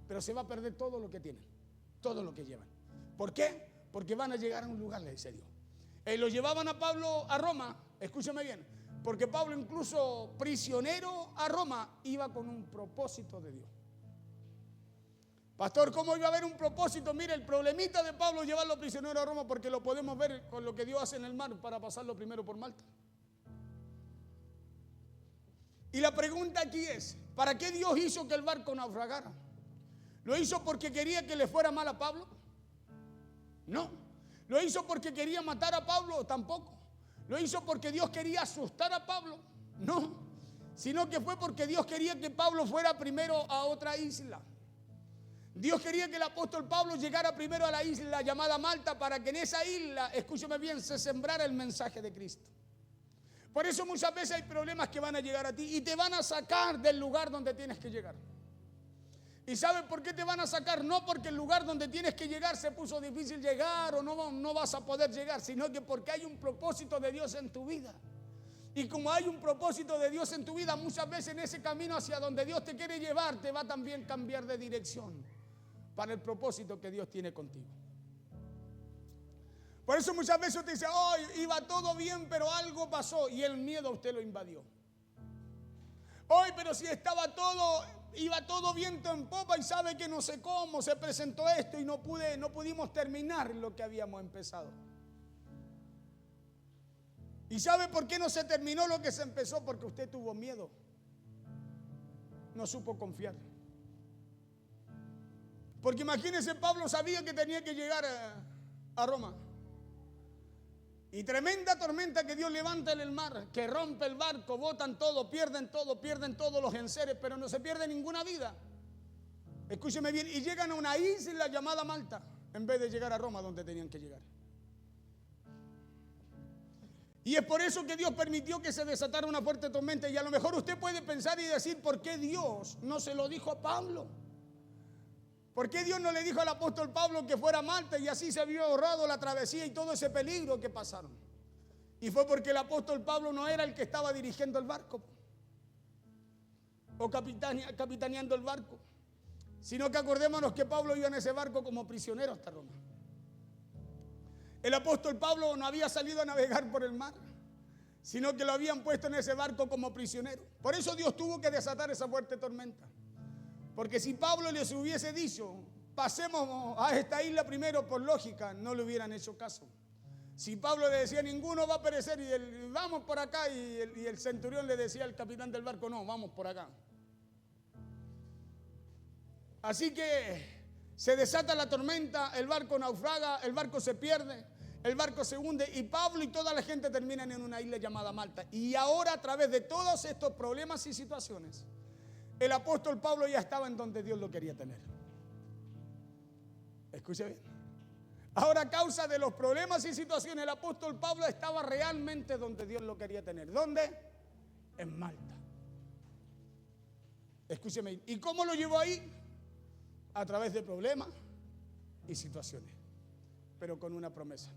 pero se va a perder todo lo que tienen, todo lo que llevan? ¿Por qué? Porque van a llegar a un lugar, le dice Dios. Lo llevaban a Pablo a Roma, escúcheme bien, porque Pablo incluso prisionero a Roma iba con un propósito de Dios. Pastor, ¿cómo iba a haber un propósito? Mire, el problemita de Pablo es llevarlo prisionero a Roma, porque lo podemos ver con lo que Dios hace en el mar para pasarlo primero por Malta. Y la pregunta aquí es, ¿para qué Dios hizo que el barco naufragara? ¿Lo hizo porque quería que le fuera mal a Pablo? No. ¿Lo hizo porque quería matar a Pablo? Tampoco. ¿Lo hizo porque Dios quería asustar a Pablo? No. Sino que fue porque Dios quería que Pablo fuera primero a otra isla. Dios quería que el apóstol Pablo llegara primero a la isla llamada Malta, para que en esa isla, escúcheme bien, se sembrara el mensaje de Cristo. Por eso muchas veces hay problemas que van a llegar a ti y te van a sacar del lugar donde tienes que llegar. ¿Y sabes por qué te van a sacar? No porque el lugar donde tienes que llegar se puso difícil llegar o no vas a poder llegar, sino que porque hay un propósito de Dios en tu vida. Y como hay un propósito de Dios en tu vida, muchas veces en ese camino hacia donde Dios te quiere llevar, te va a también cambiar de dirección para el propósito que Dios tiene contigo. Por eso muchas veces usted dice, oh, iba todo bien, pero algo pasó y el miedo a usted lo invadió. Hoy, pero si iba todo viento en popa, y sabe que no sé cómo se presentó esto y no pudimos terminar lo que habíamos empezado. ¿Y sabe por qué no se terminó lo que se empezó? Porque usted tuvo miedo. No supo confiar. Porque imagínense, Pablo sabía que tenía que llegar a Roma. Y tremenda tormenta que Dios levanta en el mar, que rompe el barco, botan todo, pierden todos los enseres, pero no se pierde ninguna vida. Escúcheme bien, y llegan a una isla llamada Malta, en vez de llegar a Roma donde tenían que llegar. Y es por eso que Dios permitió que se desatara una fuerte tormenta. Y a lo mejor usted puede pensar y decir, ¿por qué Dios no se lo dijo a Pablo? ¿Por qué Dios no le dijo al apóstol Pablo que fuera a Malta y así se había ahorrado la travesía y todo ese peligro que pasaron? Y fue porque el apóstol Pablo no era el que estaba dirigiendo el barco o capitaneando el barco, sino que acordémonos que Pablo iba en ese barco como prisionero hasta Roma. El apóstol Pablo no había salido a navegar por el mar, sino que lo habían puesto en ese barco como prisionero. Por eso Dios tuvo que desatar esa fuerte tormenta. Porque si Pablo les hubiese dicho, pasemos a esta isla primero, por lógica, no le hubieran hecho caso. Si Pablo le decía, ninguno va a perecer, y vamos por acá, y el centurión le decía al capitán del barco, no, vamos por acá. Así que se desata la tormenta, el barco naufraga, el barco se pierde, el barco se hunde, y Pablo y toda la gente terminan en una isla llamada Malta. Y ahora, a través de todos estos problemas y situaciones, el apóstol Pablo ya estaba en donde Dios lo quería tener. Escuche bien. Ahora, a causa de los problemas y situaciones, el apóstol Pablo estaba realmente donde Dios lo quería tener. ¿Dónde? En Malta. Escúcheme. ¿Y cómo lo llevó ahí? A través de problemas y situaciones, pero con una promesa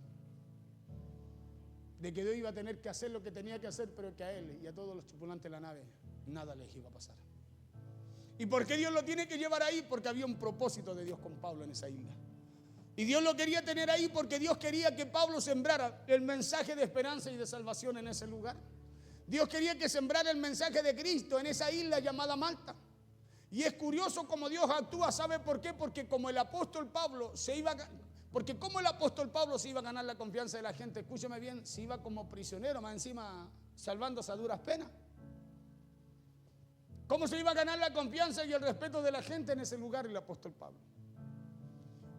de que Dios iba a tener que hacer lo que tenía que hacer, pero que a él y a todos los tripulantes de la nave nada les iba a pasar. ¿Y por qué Dios lo tiene que llevar ahí? Porque había un propósito de Dios con Pablo en esa isla. Y Dios lo quería tener ahí porque Dios quería que Pablo sembrara el mensaje de esperanza y de salvación en ese lugar. Dios quería que sembrara el mensaje de Cristo en esa isla llamada Malta. Y es curioso cómo Dios actúa. ¿Sabe por qué? Porque como el apóstol Pablo se iba a ganar la confianza de la gente, escúcheme bien, se iba como prisionero, más encima salvándose a duras penas. ¿Cómo se iba a ganar la confianza y el respeto de la gente en ese lugar el apóstol Pablo?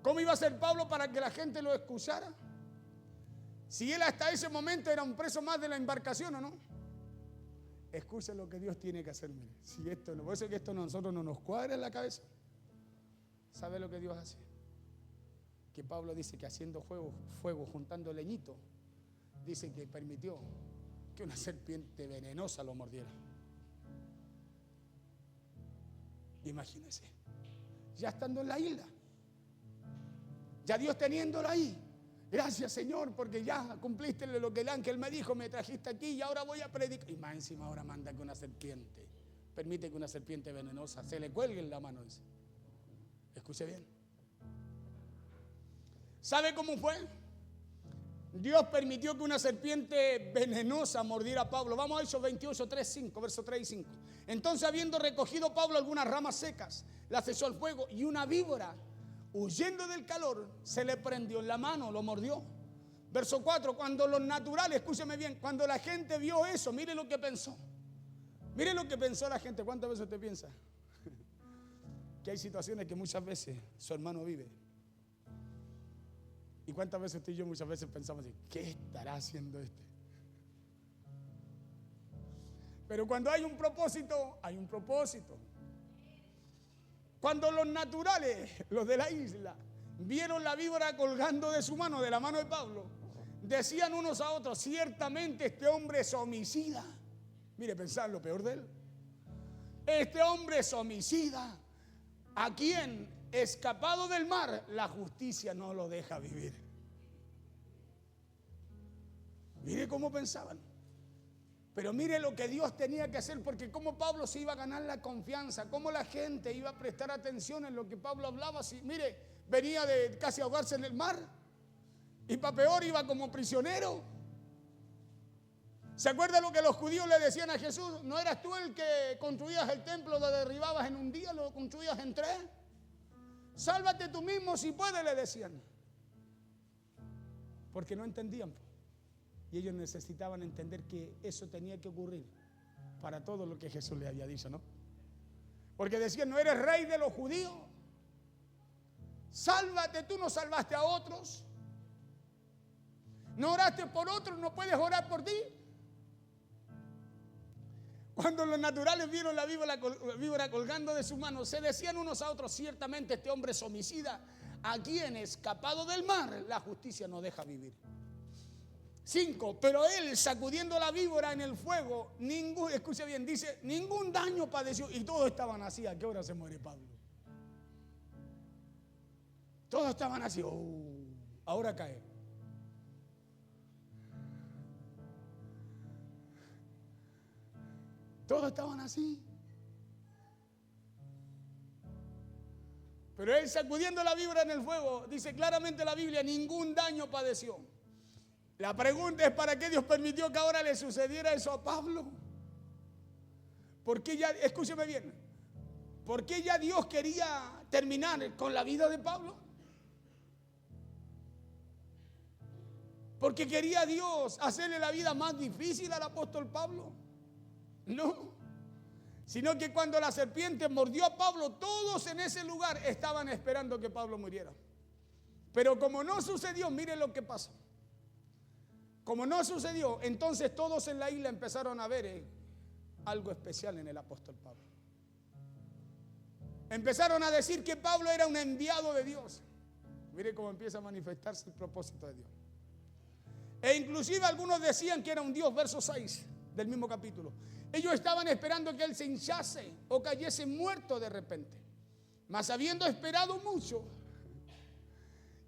¿Cómo iba a ser Pablo para que la gente lo escuchara? Si él hasta ese momento era un preso más de la embarcación, ¿o no? Escuchen lo que Dios tiene que hacer. Mire, si esto no, por eso es que esto a nosotros no nos cuadra en la cabeza. ¿Sabe lo que Dios hace? Que Pablo dice que haciendo fuego, juntando leñito, dice que permitió que una serpiente venenosa lo mordiera. Imagínense, ya estando en la isla, ya Dios teniéndolo ahí. Gracias, Señor, porque ya cumpliste lo que el ángel me dijo, me trajiste aquí y ahora voy a predicar. Y más encima ahora manda que una serpiente, permite que una serpiente venenosa se le cuelgue en la mano. Dice. Escuche bien. ¿Sabe cómo fue? Dios permitió que una serpiente venenosa mordiera a Pablo. Vamos a Hechos 28, 3, 5, verso 3 y 5. Entonces, habiendo recogido Pablo algunas ramas secas, las echó al fuego y una víbora, huyendo del calor, se le prendió en la mano, lo mordió. Verso 4, cuando los naturales, escúcheme bien, cuando la gente vio eso, mire lo que pensó. Mire lo que pensó la gente. ¿Cuántas veces usted piensa? Que hay situaciones que muchas veces su hermano vive. ¿Y cuántas veces usted y yo muchas veces pensamos así? ¿Qué estará haciendo este? Pero cuando hay un propósito, hay un propósito. Cuando los naturales, los de la isla, vieron la víbora colgando de su mano, de la mano de Pablo, decían unos a otros, ciertamente este hombre es homicida. Mire, pensar lo peor de él. Este hombre es homicida. A quien, escapado del mar, la justicia no lo deja vivir. Mire cómo pensaban. Pero mire lo que Dios tenía que hacer, porque cómo Pablo se iba a ganar la confianza, cómo la gente iba a prestar atención en lo que Pablo hablaba. Si, mire, venía de casi ahogarse en el mar y para peor iba como prisionero. ¿Se acuerda lo que los judíos le decían a Jesús? ¿No eras tú el que construías el templo, lo derribabas en un día, lo construías en 3? Sálvate tú mismo si puedes, le decían. Porque no entendían. Y ellos necesitaban entender que eso tenía que ocurrir para todo lo que Jesús le había dicho, ¿no? Porque decían, ¿no eres rey de los judíos? Sálvate, tú no salvaste a otros. No oraste por otros, no puedes orar por ti. Cuando los naturales vieron la víbora colgando de sus manos, se decían unos a otros, ciertamente este hombre es homicida, a quien escapado del mar la justicia no deja vivir. 5, pero él sacudiendo la víbora en el fuego, escuche bien, dice, ningún daño padeció. Y todos estaban así. ¿A qué hora se muere Pablo? Todos estaban así. Ahora cae. Todos estaban así. Pero él sacudiendo la víbora en el fuego, dice claramente la Biblia, ningún daño padeció. La pregunta es, ¿para qué Dios permitió que ahora le sucediera eso a Pablo? ¿Por qué ya, escúcheme bien, por qué ya Dios quería terminar con la vida de Pablo? ¿Porque quería Dios hacerle la vida más difícil al apóstol Pablo? No, sino que cuando la serpiente mordió a Pablo, todos en ese lugar estaban esperando que Pablo muriera. Pero como no sucedió, mire lo que pasó. Como no sucedió, entonces todos en la isla empezaron a ver algo especial en el apóstol Pablo. Empezaron a decir que Pablo era un enviado de Dios. Mire cómo empieza a manifestarse el propósito de Dios. E inclusive algunos decían que era un Dios, verso 6 del mismo capítulo. Ellos estaban esperando que él se hinchase o cayese muerto de repente. Mas habiendo esperado mucho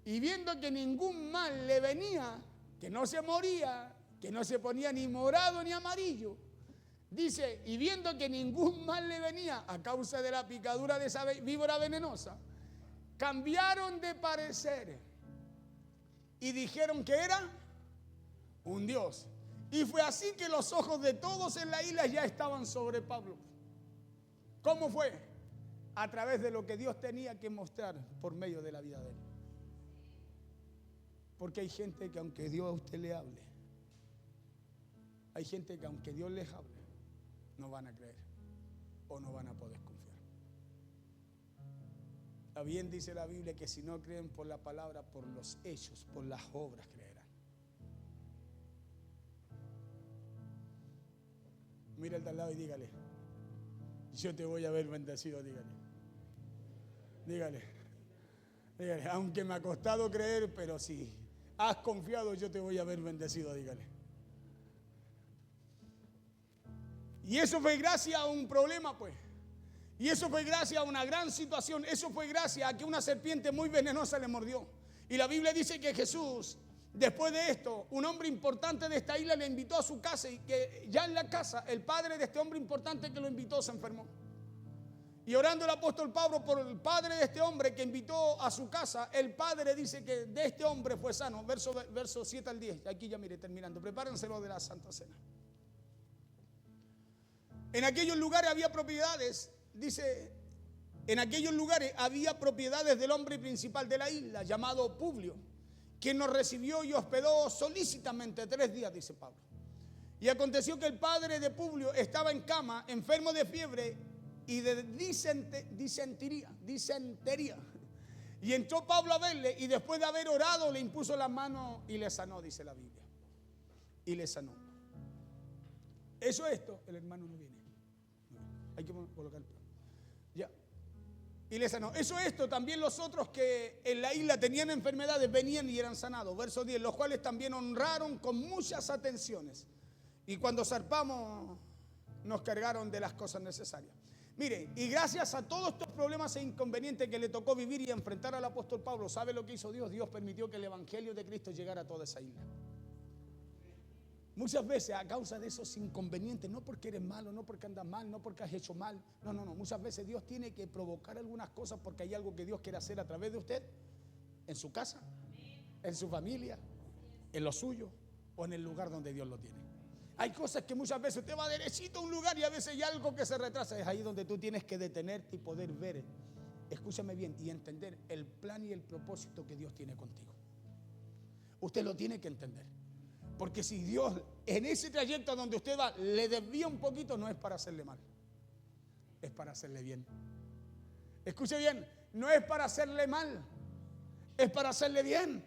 y viendo que ningún mal le venía, que no se moría, que no se ponía ni morado ni amarillo, dice, y viendo que ningún mal le venía a causa de la picadura de esa víbora venenosa, cambiaron de parecer y dijeron que era un Dios. Y fue así que los ojos de todos en la isla ya estaban sobre Pablo. ¿Cómo fue? A través de lo que Dios tenía que mostrar por medio de la vida de él. Porque hay gente que aunque Dios a usted le hable, hay gente que aunque Dios les hable, no van a creer o no van a poder confiar. Bien dice la Biblia que si no creen por la palabra, por los hechos, por las obras creerán. Mira al de al lado y dígale, yo te voy a ver bendecido, dígale. Dígale, aunque me ha costado creer, pero si has confiado, yo te voy a ver bendecido, dígale. Y eso fue gracias a un problema, pues. Y eso fue gracias a una gran situación. Eso fue gracias a que una serpiente muy venenosa le mordió. Y la Biblia dice que Jesús, después de esto, un hombre importante de esta isla le invitó a su casa y que ya en la casa, el padre de este hombre importante que lo invitó se enfermó. Y orando el apóstol Pablo por el padre de este hombre que invitó a su casa, el padre dice que de este hombre fue sano. Verso 7 al 10. Aquí ya mire, terminando. Prepárenselo de la Santa Cena. En aquellos lugares había propiedades, dice, en aquellos lugares había propiedades del hombre principal de la isla, llamado Publio, quien nos recibió y hospedó solícitamente 3 días, dice Pablo. Y aconteció que el padre de Publio estaba en cama, enfermo de fiebre y de disentería. Y entró Pablo a verle y después de haber orado le impuso la mano y le sanó, dice la Biblia. Y le sanó. Eso esto, el hermano no viene. Hay que colocar el plan. Ya. Y le sanó. Eso esto, también los otros que en la isla tenían enfermedades venían y eran sanados. Verso 10, los cuales también honraron con muchas atenciones. Y cuando zarpamos nos cargaron de las cosas necesarias. Mire, y gracias a todos estos problemas e inconvenientes que le tocó vivir y enfrentar al apóstol Pablo, ¿sabe lo que hizo Dios? Dios permitió que el evangelio de Cristo llegara a toda esa isla. Muchas veces a causa de esos inconvenientes, no porque eres malo, no porque andas mal, no porque has hecho mal, no, muchas veces Dios tiene que provocar algunas cosas porque hay algo que Dios quiere hacer a través de usted, en su casa, en su familia, en lo suyo o en el lugar donde Dios lo tiene. Hay cosas que muchas veces usted va derechito a un lugar y a veces hay algo que se retrasa, es ahí donde tú tienes que detenerte y poder ver, escúchame bien, y entender el plan y el propósito que Dios tiene contigo. Usted lo tiene que entender. Porque si Dios en ese trayecto donde usted va le desvía un poquito, no es para hacerle mal, es para hacerle bien. Escuche bien, no es para hacerle mal, es para hacerle bien.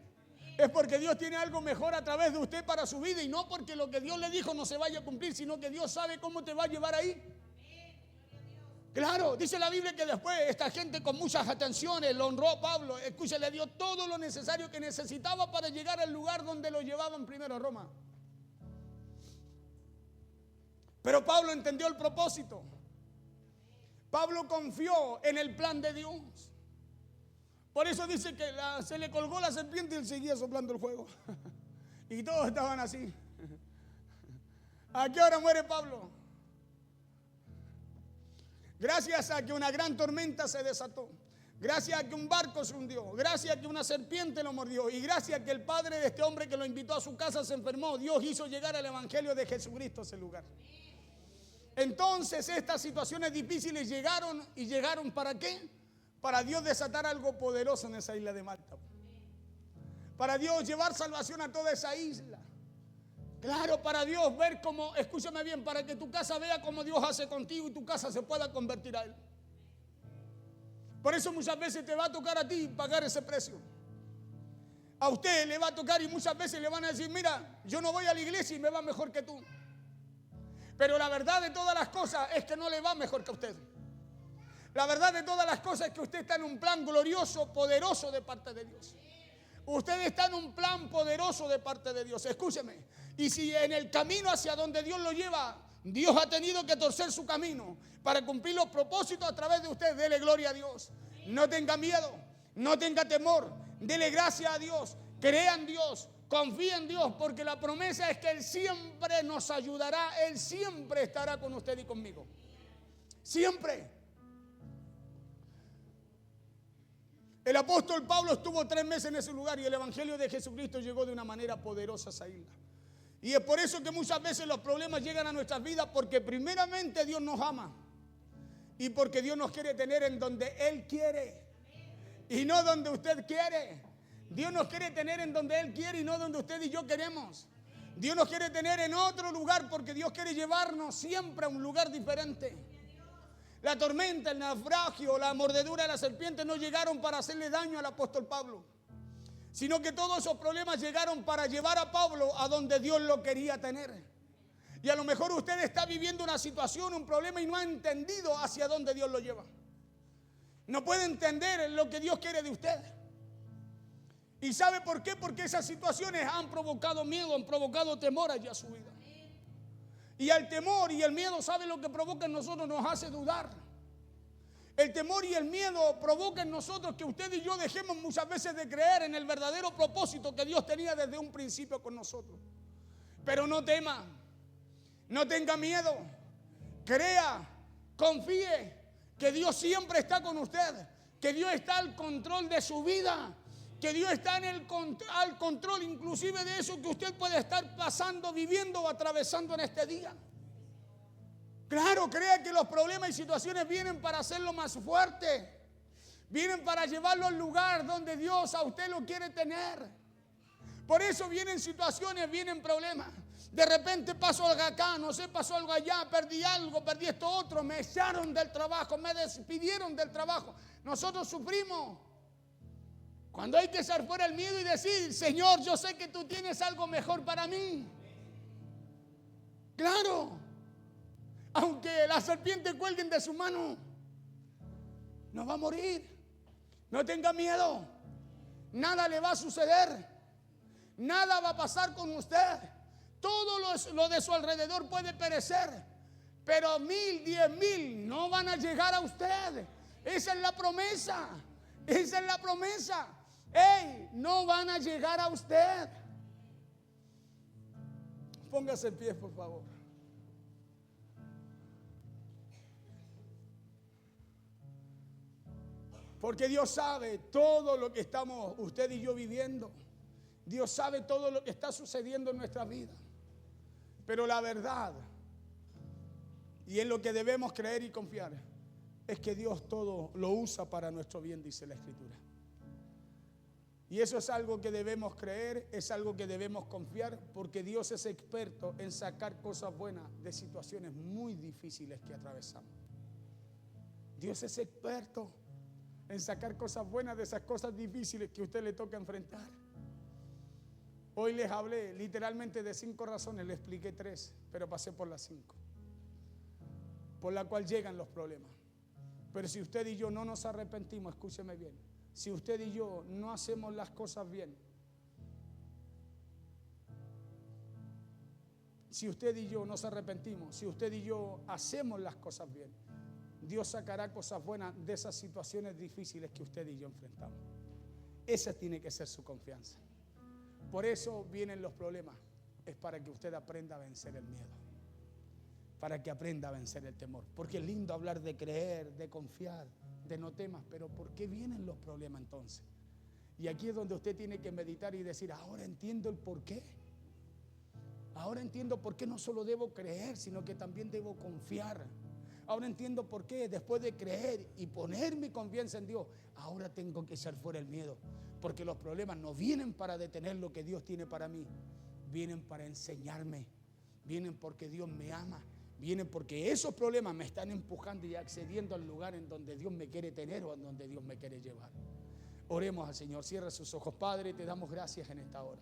Es porque Dios tiene algo mejor a través de usted para su vida y no porque lo que Dios le dijo no se vaya a cumplir, sino que Dios sabe cómo te va a llevar ahí. Claro, dice la Biblia que después esta gente con muchas atenciones lo honró a Pablo. Escuche, le dio todo lo necesario que necesitaba para llegar al lugar donde lo llevaban primero a Roma. Pero Pablo entendió el propósito. Pablo confió en el plan de Dios. Por eso dice que se le colgó la serpiente y él seguía soplando el fuego. Y todos estaban así. ¿A qué hora muere Pablo? Gracias a que una gran tormenta se desató, gracias a que un barco se hundió, gracias a que una serpiente lo mordió y gracias a que el padre de este hombre que lo invitó a su casa se enfermó, Dios hizo llegar el evangelio de Jesucristo a ese lugar. Entonces estas situaciones difíciles llegaron ¿para qué? Para Dios desatar algo poderoso en esa isla de Malta. Para Dios llevar salvación a toda esa isla. Claro, para Dios ver cómo, escúchame bien, para que tu casa vea cómo Dios hace contigo y tu casa se pueda convertir a Él. Por eso muchas veces te va a tocar a ti pagar ese precio. A usted le va a tocar y muchas veces le van a decir, mira, yo no voy a la iglesia y me va mejor que tú. Pero la verdad de todas las cosas es que no le va mejor que a usted. La verdad de todas las cosas es que usted está en un plan glorioso, poderoso de parte de Dios. Usted está en un plan poderoso de parte de Dios. Escúcheme. Y si en el camino hacia donde Dios lo lleva, Dios ha tenido que torcer su camino para cumplir los propósitos a través de usted, dele gloria a Dios. No tenga miedo, no tenga temor, dele gracias a Dios, crea en Dios, confía en Dios, porque la promesa es que Él siempre nos ayudará, Él siempre estará con usted y conmigo. Siempre. El apóstol Pablo estuvo 3 meses en ese lugar y el evangelio de Jesucristo llegó de una manera poderosa a esa isla. Y es por eso que muchas veces los problemas llegan a nuestras vidas, porque primeramente Dios nos ama y porque Dios nos quiere tener en donde Él quiere y no donde usted quiere. Dios nos quiere tener en donde Él quiere y no donde usted y yo queremos. Dios nos quiere tener en otro lugar porque Dios quiere llevarnos siempre a un lugar diferente. La tormenta, el naufragio, la mordedura de la serpiente no llegaron para hacerle daño al apóstol Pablo, sino que todos esos problemas llegaron para llevar a Pablo a donde Dios lo quería tener. Y a lo mejor usted está viviendo una situación, un problema y no ha entendido hacia dónde Dios lo lleva. No puede entender lo que Dios quiere de usted. ¿Y sabe por qué? Porque esas situaciones han provocado miedo, han provocado temor allá a su vida. Y el temor y el miedo, ¿sabe lo que provoca en nosotros? Nos hace dudar. El temor y el miedo provocan en nosotros que usted y yo dejemos muchas veces de creer en el verdadero propósito que Dios tenía desde un principio con nosotros. Pero no tema, no tenga miedo, crea, confíe que Dios siempre está con usted, que Dios está al control de su vida, que Dios está al control inclusive de eso que usted puede estar pasando, viviendo o atravesando en este día. Claro, crea que los problemas y situaciones vienen para hacerlo más fuerte, vienen para llevarlo al lugar donde Dios a usted lo quiere tener. Por eso vienen situaciones, vienen problemas. De repente pasó algo acá, no sé, pasó algo allá, perdí algo, perdí esto otro, me echaron del trabajo, me despidieron del trabajo. Nosotros sufrimos. Cuando hay que echar fuera el miedo y decir, Señor, yo sé que tú tienes algo mejor para mí. Claro, aunque la serpiente cuelguen de su mano, no va a morir. No tenga miedo, nada le va a suceder, nada va a pasar con usted. Todo lo de su alrededor puede perecer, pero 1000, 10,000 no van a llegar a usted. Esa es la promesa, esa es la promesa. ¡Ey! No van a llegar a usted. Póngase en pie, por favor. Porque Dios sabe todo lo que estamos usted y yo viviendo. Dios sabe todo lo que está sucediendo en nuestra vida. Pero la verdad, y en lo que debemos creer y confiar, es que Dios todo lo usa para nuestro bien, dice la Escritura. Y eso es algo que debemos creer, es algo que debemos confiar, porque Dios es experto en sacar cosas buenas de situaciones muy difíciles que atravesamos. Dios es experto en sacar cosas buenas de esas cosas difíciles que a usted le toca enfrentar. Hoy les hablé literalmente de 5 razones, le expliqué 3, pero pasé por las 5, por la cual llegan los problemas. Pero si usted y yo no nos arrepentimos, escúcheme bien, si usted y yo no hacemos las cosas bien, si usted y yo nos arrepentimos, si usted y yo hacemos las cosas bien, Dios sacará cosas buenas de esas situaciones difíciles que usted y yo enfrentamos. Esa tiene que ser su confianza. Por eso vienen los problemas, es para que usted aprenda a vencer el miedo, para que aprenda a vencer el temor. Porque es lindo hablar de creer, de confiar, de no temas, pero ¿por qué vienen los problemas entonces? Y aquí es donde usted tiene que meditar y decir, ahora entiendo el por qué. Ahora entiendo por qué no solo debo creer, sino que también debo confiar. Ahora entiendo por qué después de creer y poner mi confianza en Dios, ahora tengo que echar fuera el miedo. Porque los problemas no vienen para detener lo que Dios tiene para mí, vienen para enseñarme, vienen porque Dios me ama. Vienen porque esos problemas me están empujando y accediendo al lugar en donde Dios me quiere tener o en donde Dios me quiere llevar. Oremos al Señor. Cierra sus ojos. Padre, te damos gracias en esta hora.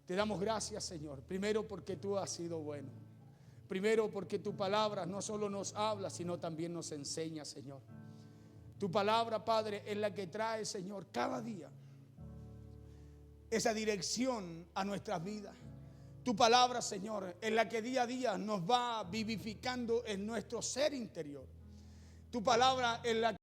Te damos gracias, Señor. Primero porque tú has sido bueno. Primero porque tu palabra no solo nos habla, sino también nos enseña, Señor. Tu palabra, Padre, es la que trae, Señor, cada día esa dirección a nuestras vidas. Tu palabra, Señor, es la que día a día nos va vivificando en nuestro ser interior. Tu palabra es la